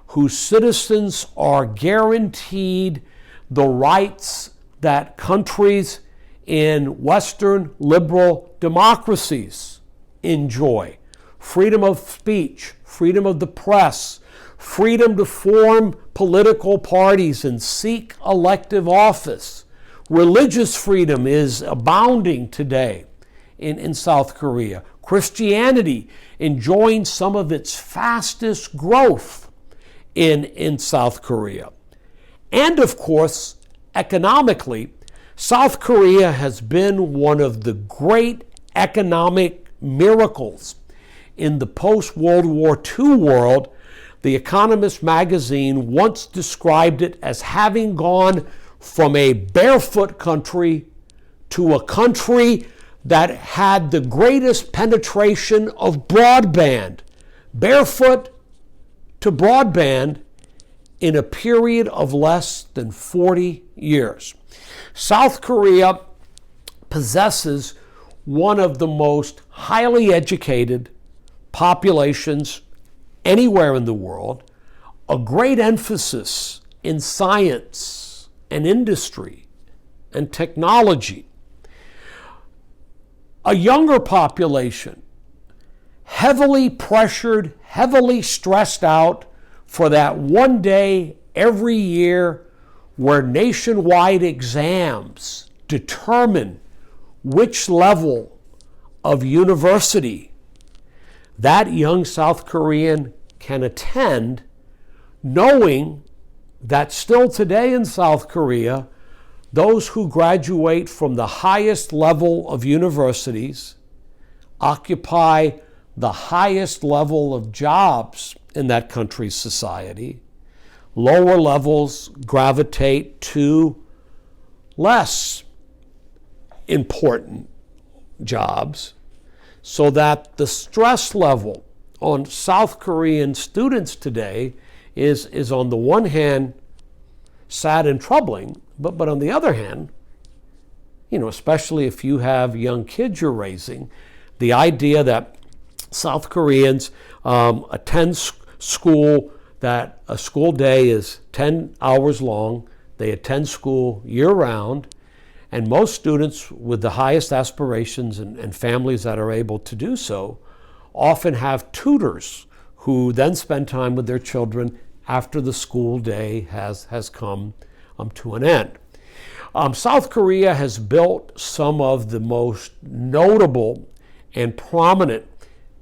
whose citizens are guaranteed the rights that countries in Western liberal democracies enjoy. Freedom of speech, freedom of the press, freedom to form political parties and seek elective office. Religious freedom is abounding today in South Korea. Christianity enjoying some of its fastest growth in South Korea. And of course, economically, South Korea has been one of the great economic miracles in the post-World War II world. The Economist magazine once described it as having gone from a barefoot country to a country that had the greatest penetration of broadband, barefoot to broadband, in a period of less than 40 years. South Korea possesses one of the most highly educated populations anywhere in the world, a great emphasis in science and industry and technology, a younger population, heavily pressured, heavily stressed out for that one day every year where nationwide exams determine which level of university that young South Korean can attend, knowing that still today in South Korea, those who graduate from the highest level of universities occupy the highest level of jobs in that country's society. Lower levels gravitate to less important jobs, so that the stress level on South Korean students today is on the one hand sad and troubling, but on the other hand, especially if you have young kids you're raising, the idea that South Koreans attend school, that a school day is 10 hours long, they attend school year-round, and most students with the highest aspirations and families that are able to do so often have tutors who then spend time with their children after the school day has come to an end. South Korea has built some of the most notable and prominent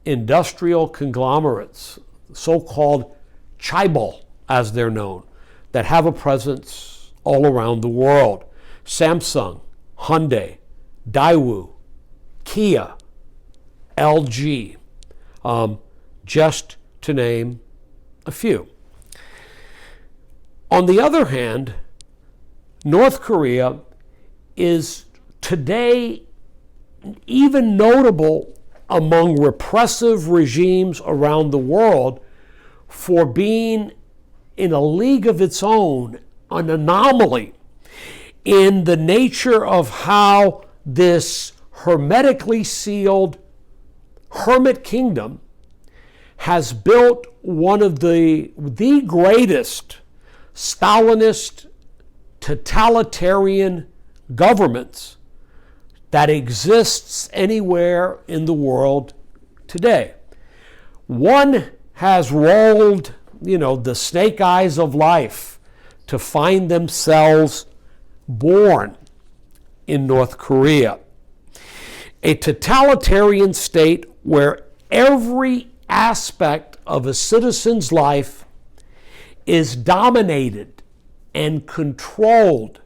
industrial conglomerates, so-called chaebol as they're known, that have a presence all around the world. Samsung, Hyundai, Daewoo, Kia, LG, just to name a few. On the other hand, North Korea is today even notable among repressive regimes around the world for being in a league of its own, an anomaly in the nature of how this hermetically sealed hermit kingdom has built one of the greatest Stalinist totalitarian governments that exists anywhere in the world today. One has rolled, the snake eyes of life to find themselves born in North Korea. A totalitarian state where every aspect of a citizen's life is dominated and controlled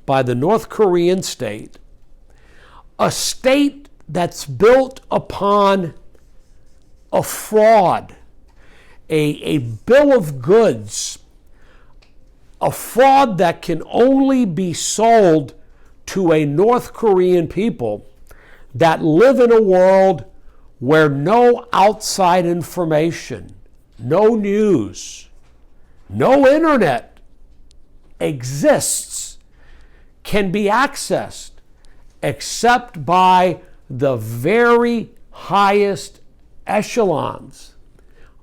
by the North Korean state, a state that's built upon a fraud, a bill of goods, a fraud that can only be sold to a North Korean people that live in a world where no outside information, no news, no internet exists, can be accessed except by the very highest echelons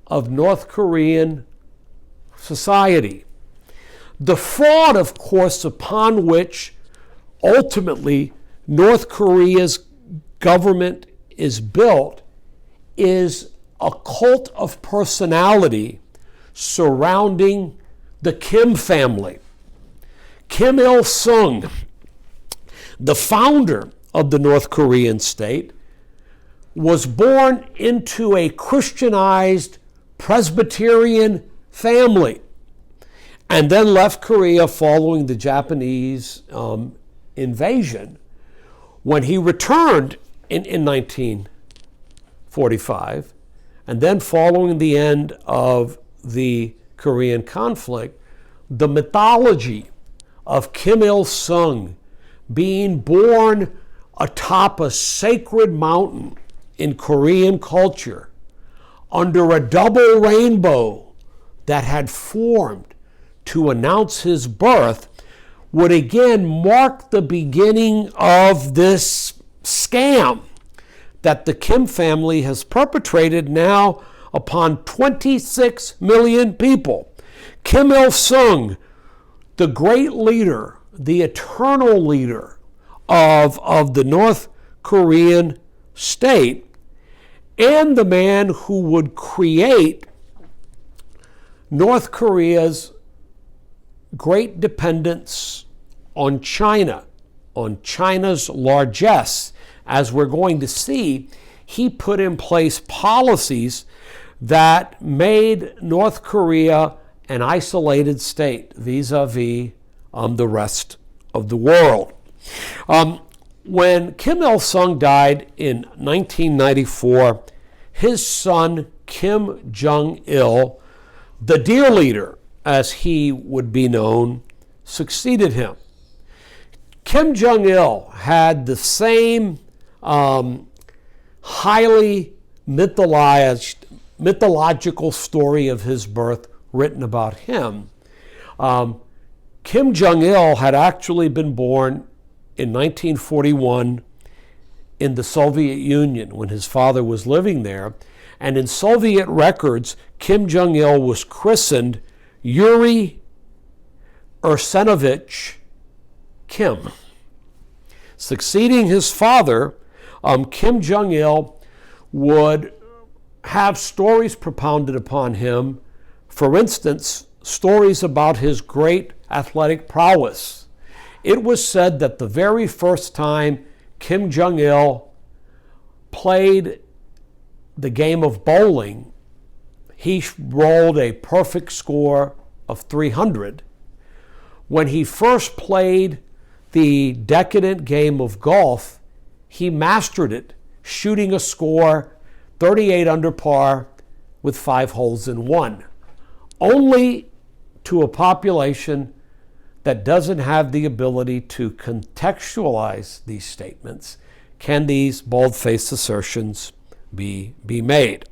of North Korean society. The fraud, of course, upon which ultimately North Korea's government is built is a cult of personality surrounding the Kim family. Kim Il-sung, the founder of the North Korean state, was born into a Christianized Presbyterian family and then left Korea following the Japanese invasion. When he returned in 1945, and then following the end of the Korean conflict, the mythology of Kim Il-sung being born atop a sacred mountain in Korean culture under a double rainbow that had formed to announce his birth would again mark the beginning of this scam that the Kim family has perpetrated now upon 26 million people. Kim Il-sung, the great leader, the eternal leader of the North Korean state, and the man who would create North Korea's great dependence on China, on China's largesse. As we're going to see, he put in place policies that made North Korea an isolated state vis-a-vis the rest of the world. When Kim Il-sung died in 1994, his son Kim Jong-il, the dear leader as he would be known, succeeded him. Kim Jong-il had the same highly mythological story of his birth written about him. Kim Jong-il had actually been born in 1941 in the Soviet Union when his father was living there. And in Soviet records, Kim Jong-il was christened Yuri Ursenovich Kim. Succeeding his father, Kim Jong-il would have stories propounded upon him. For instance, stories about his great athletic prowess. It was said that the very first time Kim Jong-il played the game of bowling, he rolled a perfect score of 300. When he first played the decadent game of golf, he mastered it, shooting a score 38 under par with 5 holes in 1. Only to a population that doesn't have the ability to contextualize these statements can these bold-faced assertions be made.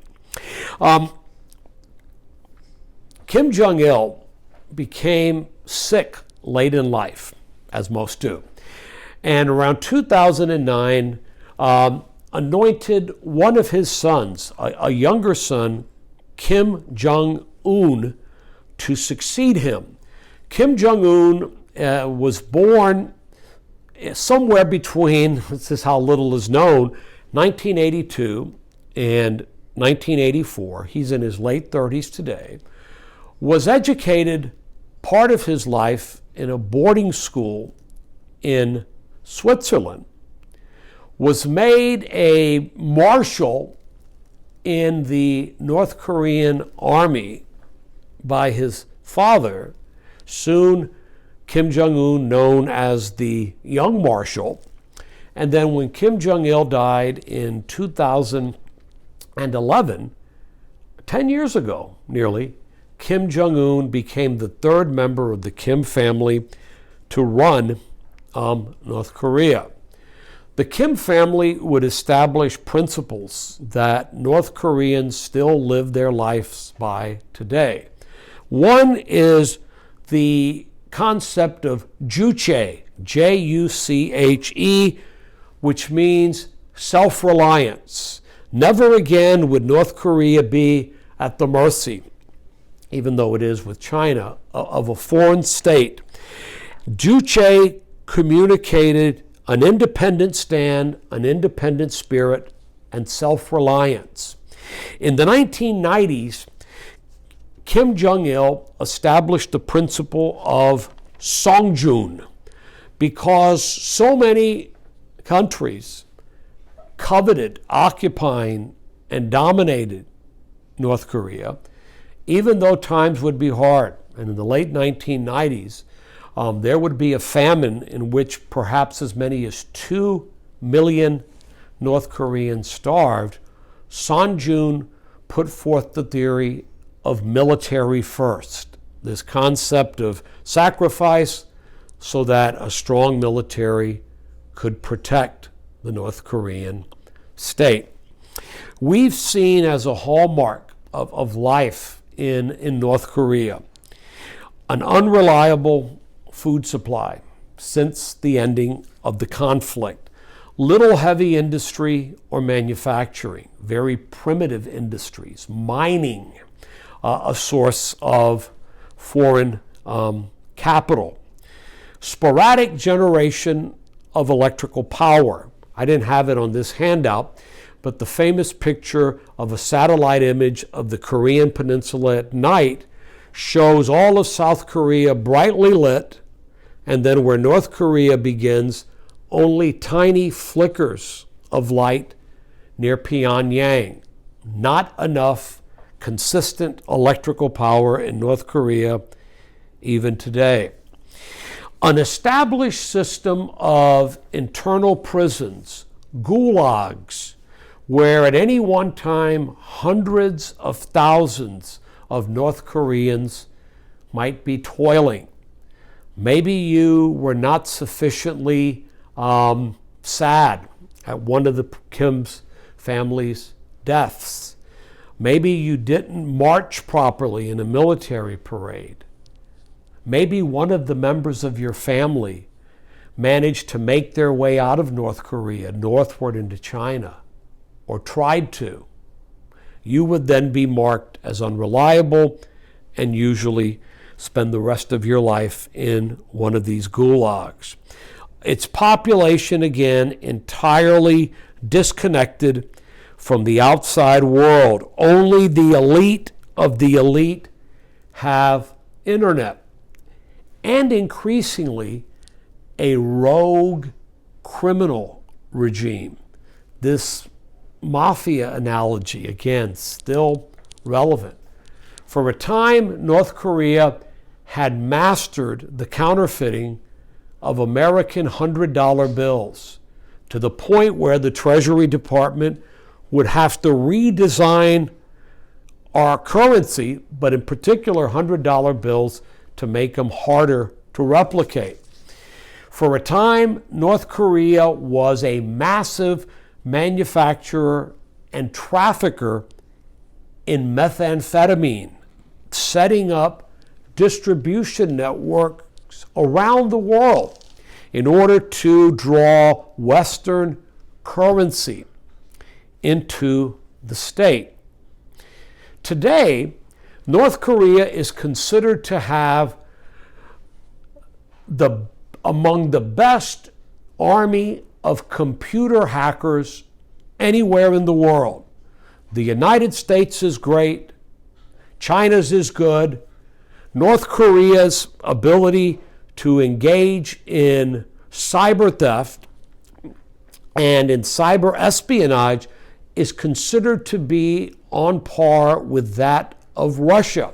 Kim Jong-il became sick late in life, as most do. and around 2009 anointed one of his sons, a younger son, Kim Jong Un, to succeed him. Kim Jong Un was born somewhere between, this is how little is known, 1982 and 1984. He's in his late 30s today. Was educated part of his life in a boarding school in Switzerland. Was made a marshal in the North Korean army by his father, soon Kim Jong-un, known as the Young Marshal. And then when Kim Jong-il died in 2011, 10 years ago nearly, Kim Jong-un became the third member of the Kim family to run North Korea. The Kim family would establish principles that North Koreans still live their lives by today. One is the concept of Juche, Juche, which means self-reliance. Never again would North Korea be at the mercy, even though it is with China, of a foreign state. Juche communicated an independent stand, an independent spirit, and self-reliance. In the 1990s, Kim Jong-il established the principle of Songjun because so many countries coveted, occupying, and dominated North Korea, even though times would be hard. And in the late 1990s, there would be a famine in which perhaps as many as 2 million North Koreans starved. Songjun put forth the theory of military first, this concept of sacrifice so that a strong military could protect the North Korean state. We've seen as a hallmark of life in North Korea an unreliable food supply since the ending of the conflict. Little heavy industry or manufacturing, very primitive industries, mining, a source of foreign capital. Sporadic generation of electrical power. I didn't have it on this handout, but the famous picture of a satellite image of the Korean Peninsula at night shows all of South Korea brightly lit, and then where North Korea begins, only tiny flickers of light near Pyongyang. Not enough consistent electrical power in North Korea even today. An established system of internal prisons, gulags, where at any one time hundreds of thousands of North Koreans might be toiling. Maybe you were not sufficiently sad at one of the Kim's family's deaths. Maybe you didn't march properly in a military parade. Maybe one of the members of your family managed to make their way out of North Korea northward into China, or tried to. You would then be marked as unreliable and usually spend the rest of your life in one of these gulags. Its population, again, entirely disconnected from the outside world. Only the elite of the elite have internet. And increasingly, a rogue criminal regime. This mafia analogy, again, still relevant. For a time, North Korea had mastered the counterfeiting of American $100 bills to the point where the Treasury Department would have to redesign our currency, but in particular $100 bills, to make them harder to replicate. For a time, North Korea was a massive manufacturer and trafficker in methamphetamine, setting up distribution networks around the world. in order to draw Western currency into the state. Today, North Korea is considered to have among the best army of computer hackers anywhere in the world. The United States is great. China's is good. North Korea's ability to engage in cyber theft and in cyber espionage is considered to be on par with that of Russia.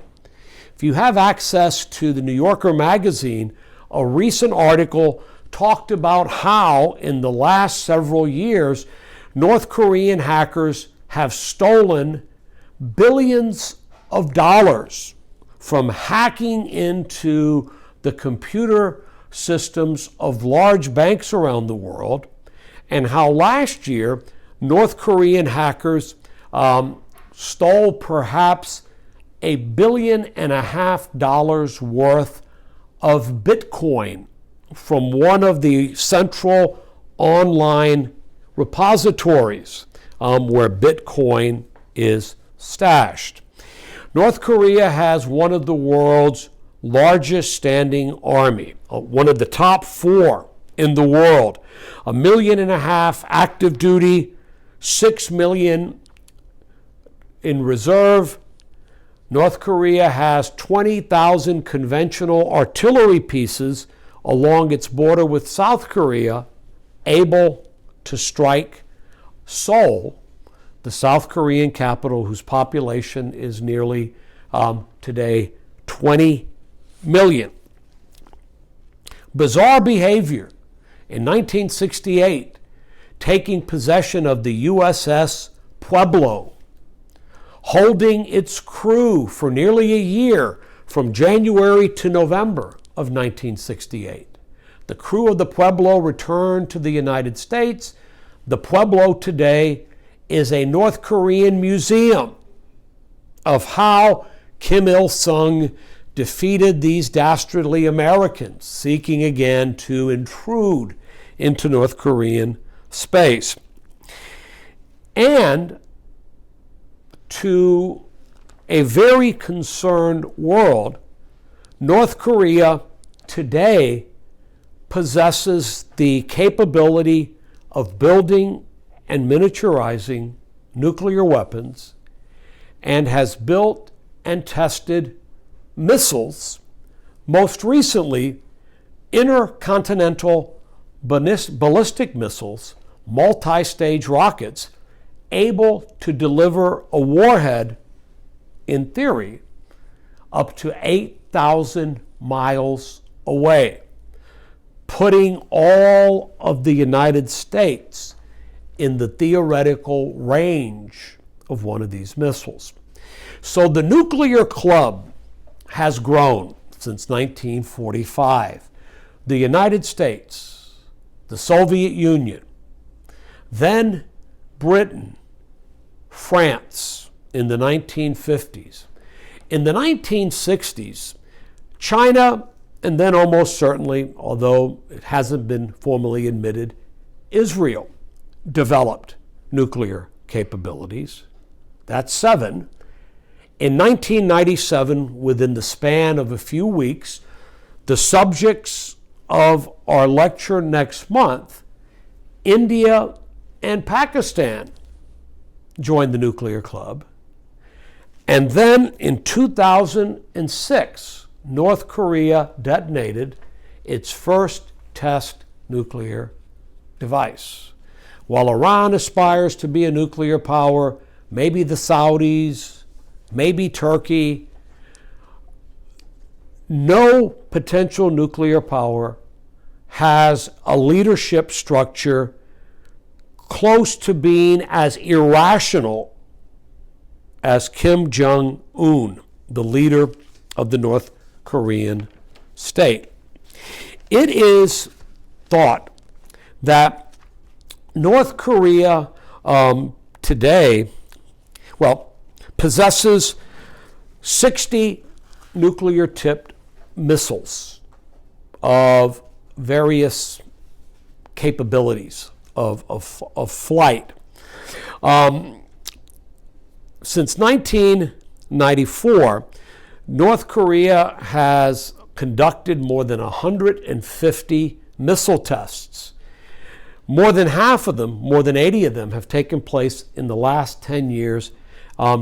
If you have access to the New Yorker magazine, a recent article talked about how in the last several years, North Korean hackers have stolen billions of dollars from hacking into the computer systems of large banks around the world, and how last year North Korean hackers stole perhaps $1.5 billion worth of Bitcoin from one of the central online repositories where Bitcoin is stashed. North Korea has one of the world's largest standing army, one of the top 4 in the world, 1.5 million active duty, 6 million in reserve. North Korea has 20,000 conventional artillery pieces along its border with South Korea, able to strike Seoul, the South Korean capital, whose population is nearly, today, 20 million. Bizarre behavior. In 1968, taking possession of the USS Pueblo, holding its crew for nearly a year from January to November of 1968. The crew of the Pueblo returned to the United States. The Pueblo today is a North Korean museum of how Kim Il-sung defeated these dastardly Americans seeking again to intrude into North Korean space. And to a very concerned world, North Korea today possesses the capability of building and miniaturizing nuclear weapons and has built and tested missiles, most recently intercontinental ballistic missiles, multi-stage rockets, able to deliver a warhead, in theory, up to 8,000 miles away, putting all of the United States in the theoretical range of one of these missiles. So the nuclear club has grown since 1945. The United States, the Soviet Union, then Britain, France in the 1950s. In the 1960s, China, and then almost certainly, although it hasn't been formally admitted, Israel developed nuclear capabilities. That's 7. In 1997, within the span of a few weeks, the subjects of our lecture next month, India and Pakistan joined the nuclear club. And then in 2006, North Korea detonated its first test nuclear device. While Iran aspires to be a nuclear power, maybe the Saudis, maybe Turkey, no potential nuclear power has a leadership structure close to being as irrational as Kim Jong Un, the leader of the North Korean state. It is thought that North Korea today, possesses 60 nuclear-tipped missiles of various capabilities of flight. Since 1994, North Korea has conducted more than 150 missile tests. More than half of them, more than 80 of them, have taken place in the last 10 years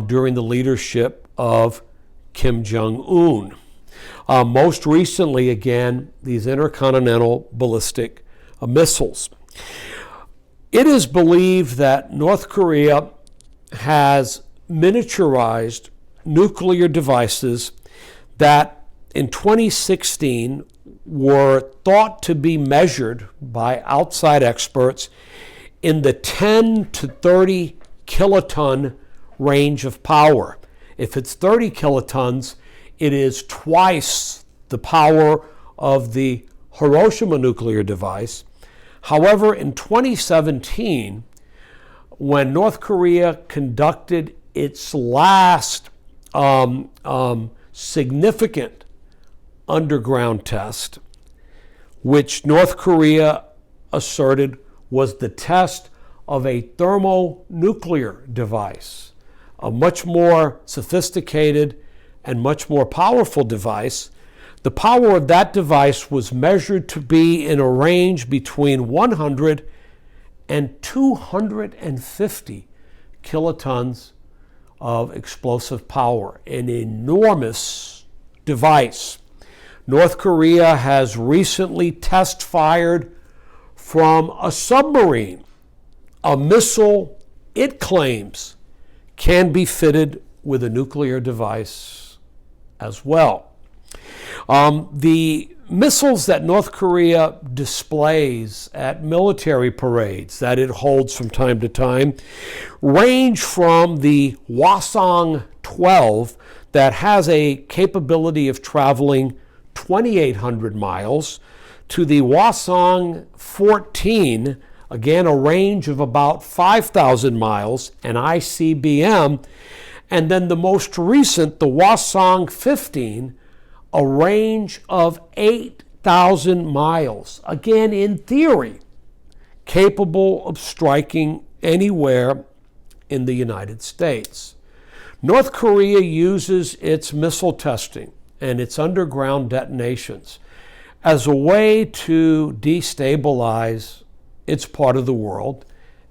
during the leadership of Kim Jong Un. Most recently, again, these intercontinental ballistic missiles. It is believed that North Korea has miniaturized nuclear devices that in 2016 were thought to be measured by outside experts in the 10 to 30 kiloton range of power. If it's 30 kilotons, it is twice the power of the Hiroshima nuclear device. However, in 2017, when North Korea conducted its last significant underground test, which North Korea asserted was the test of a thermonuclear device, a much more sophisticated and much more powerful device. The power of that device was measured to be in a range between 100 and 250 kilotons of explosive power, an enormous device. North Korea has recently test fired from a submarine, a missile it claims can be fitted with a nuclear device as well. The missiles that North Korea displays at military parades that it holds from time to time range from the Hwasong-12 that has a capability of traveling 2,800 miles to the Hwasong-14, again a range of about 5,000 miles, an ICBM, and then the most recent, the Hwasong-15, a range of 8,000 miles, again in theory, capable of striking anywhere in the United States. North Korea uses its missile testing and its underground detonations as a way to destabilize its part of the world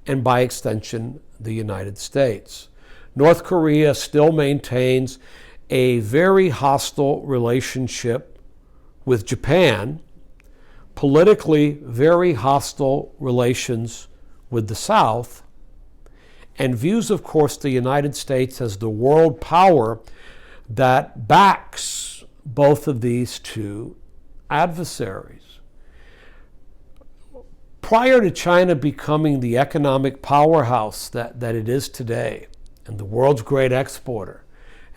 and by extension the United States. North Korea still maintains a very hostile relationship with Japan, politically very hostile relations with the South, and views, of course, the United States as the world power that backs both of these two adversaries. Prior to China becoming the economic powerhouse that it is today, and the world's great exporter,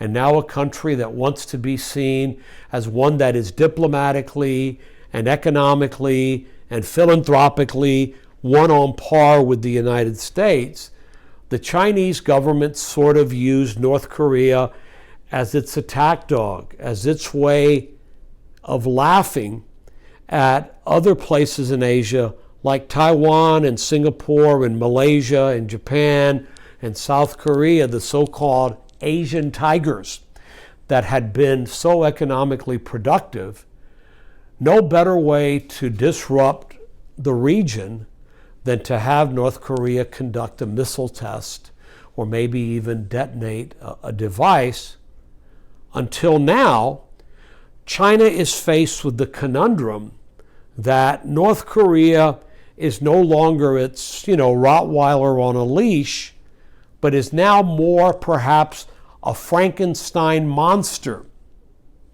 and now a country that wants to be seen as one that is diplomatically and economically and philanthropically one on par with the United States, the Chinese government sort of used North Korea as its attack dog, as its way of laughing at other places in Asia like Taiwan and Singapore and Malaysia and Japan and South Korea, the so-called Asian tigers that had been so economically productive. No better way to disrupt the region than to have North Korea conduct a missile test or maybe even detonate a device. Until now, China is faced with the conundrum that North Korea is no longer its, Rottweiler on a leash, but is now more perhaps a Frankenstein monster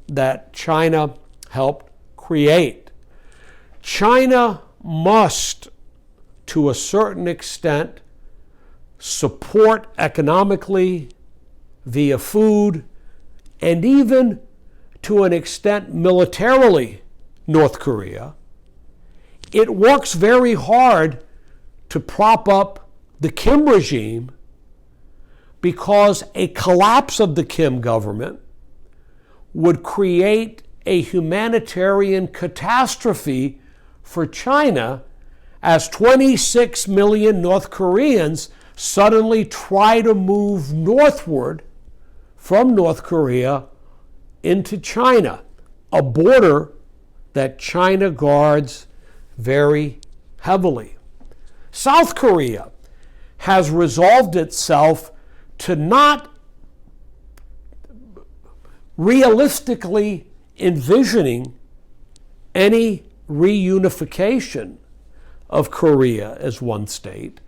that China helped create. China must, to a certain extent, support economically, via food, and even to an extent militarily, North Korea. It works very hard to prop up the Kim regime because a collapse of the Kim government would create a humanitarian catastrophe for China as 26 million North Koreans suddenly try to move northward from North Korea into China, a border that China guards very heavily. South Korea has resolved itself to not realistically envisioning any reunification of Korea as one state.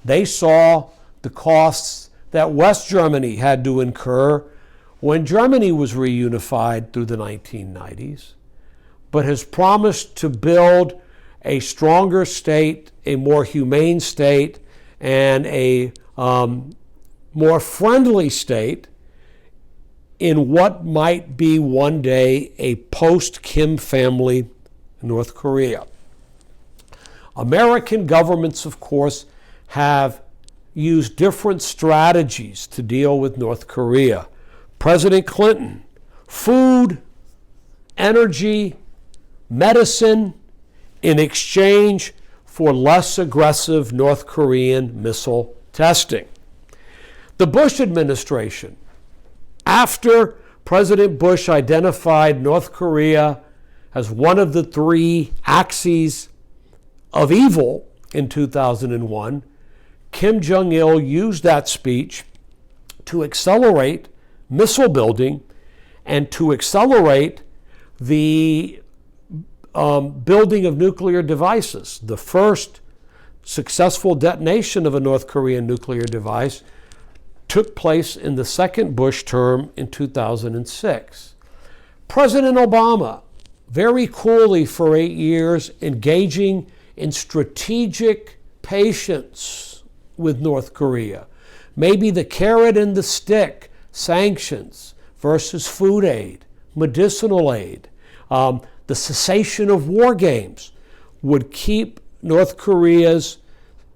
They saw the costs that West Germany had to incur when Germany was reunified through the 1990s, but has promised to build a stronger state, a more humane state, and a more friendly state in what might be one day a post-Kim family North Korea. American governments, of course, have used different strategies to deal with North Korea. President Clinton, food, energy, medicine in exchange for less aggressive North Korean missile testing. The Bush administration, after President Bush identified North Korea as one of the three axes of evil in 2001, Kim Jong-il used that speech to accelerate missile building and to accelerate the building of nuclear devices. The first successful detonation of a North Korean nuclear device took place in the second Bush term in 2006. President Obama, very coolly for 8 years, engaging in strategic patience with North Korea. Maybe the carrot and the stick, sanctions versus food aid, medicinal aid, the cessation of war games would keep North Korea's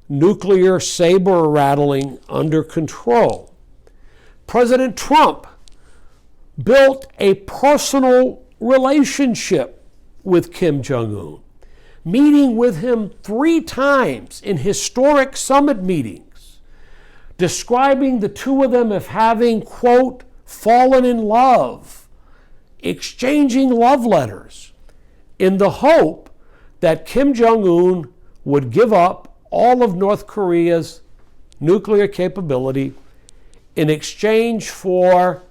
nuclear saber rattling under control. President Trump built a personal relationship with Kim Jong Un, meeting with him 3 times in historic summit meetings, describing the two of them as having, quote, fallen in love, exchanging love letters, in the hope that Kim Jong Un would give up all of North Korea's nuclear capability in exchange for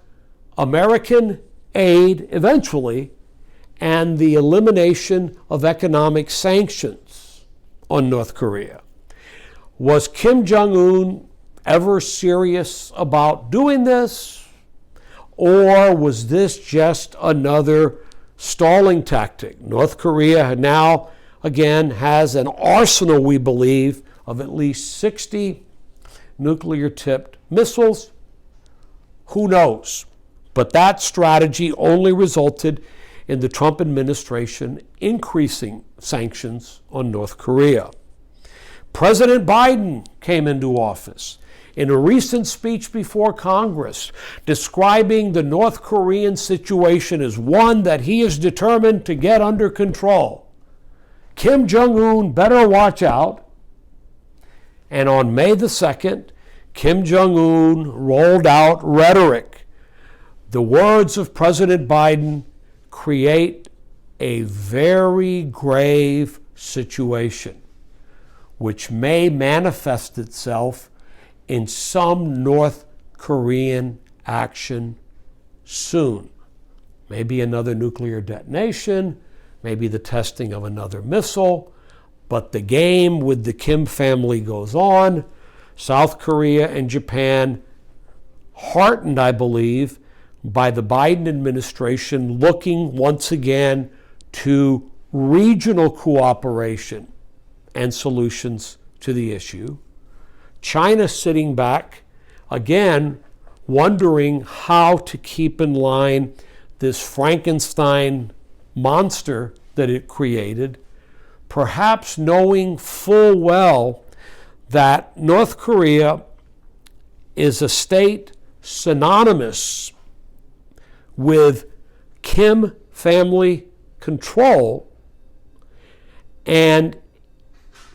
American aid eventually and the elimination of economic sanctions on North Korea. Was Kim Jong Un ever serious about doing this? Or was this just another stalling tactic? North Korea now, again, has an arsenal, we believe, of at least 60 nuclear-tipped missiles. Who knows? But that strategy only resulted in the Trump administration increasing sanctions on North Korea. President Biden came into office in a recent speech before Congress, describing the North Korean situation as one that he is determined to get under control. Kim Jong-un better watch out. And on May the 2nd, Kim Jong-un rolled out rhetoric. The words of President Biden create a very grave situation, which may manifest itself in some North Korean action soon. Maybe another nuclear detonation, maybe the testing of another missile, but the game with the Kim family goes on. South Korea and Japan, heartened, I believe, by the Biden administration looking once again to regional cooperation and solutions to the issue. China sitting back, again, wondering how to keep in line this Frankenstein monster that it created, perhaps knowing full well that North Korea is a state synonymous with Kim family control, and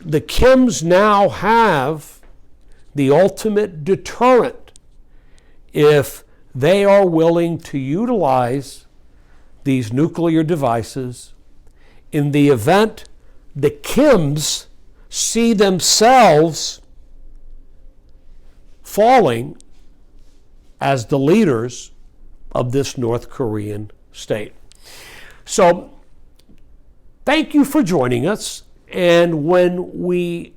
the Kims now have the ultimate deterrent if they are willing to utilize these nuclear devices in the event the Kims see themselves falling as the leaders of this North Korean state. So, thank you for joining us. And when we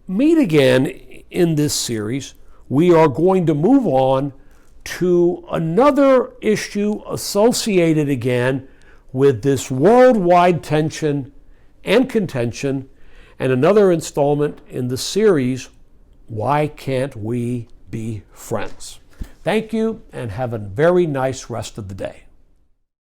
meet again in this series, we are going to move on to another issue associated again with this worldwide tension and contention, and another installment in the series, Why Can't We Be Friends? Thank you, and have a very nice rest of the day.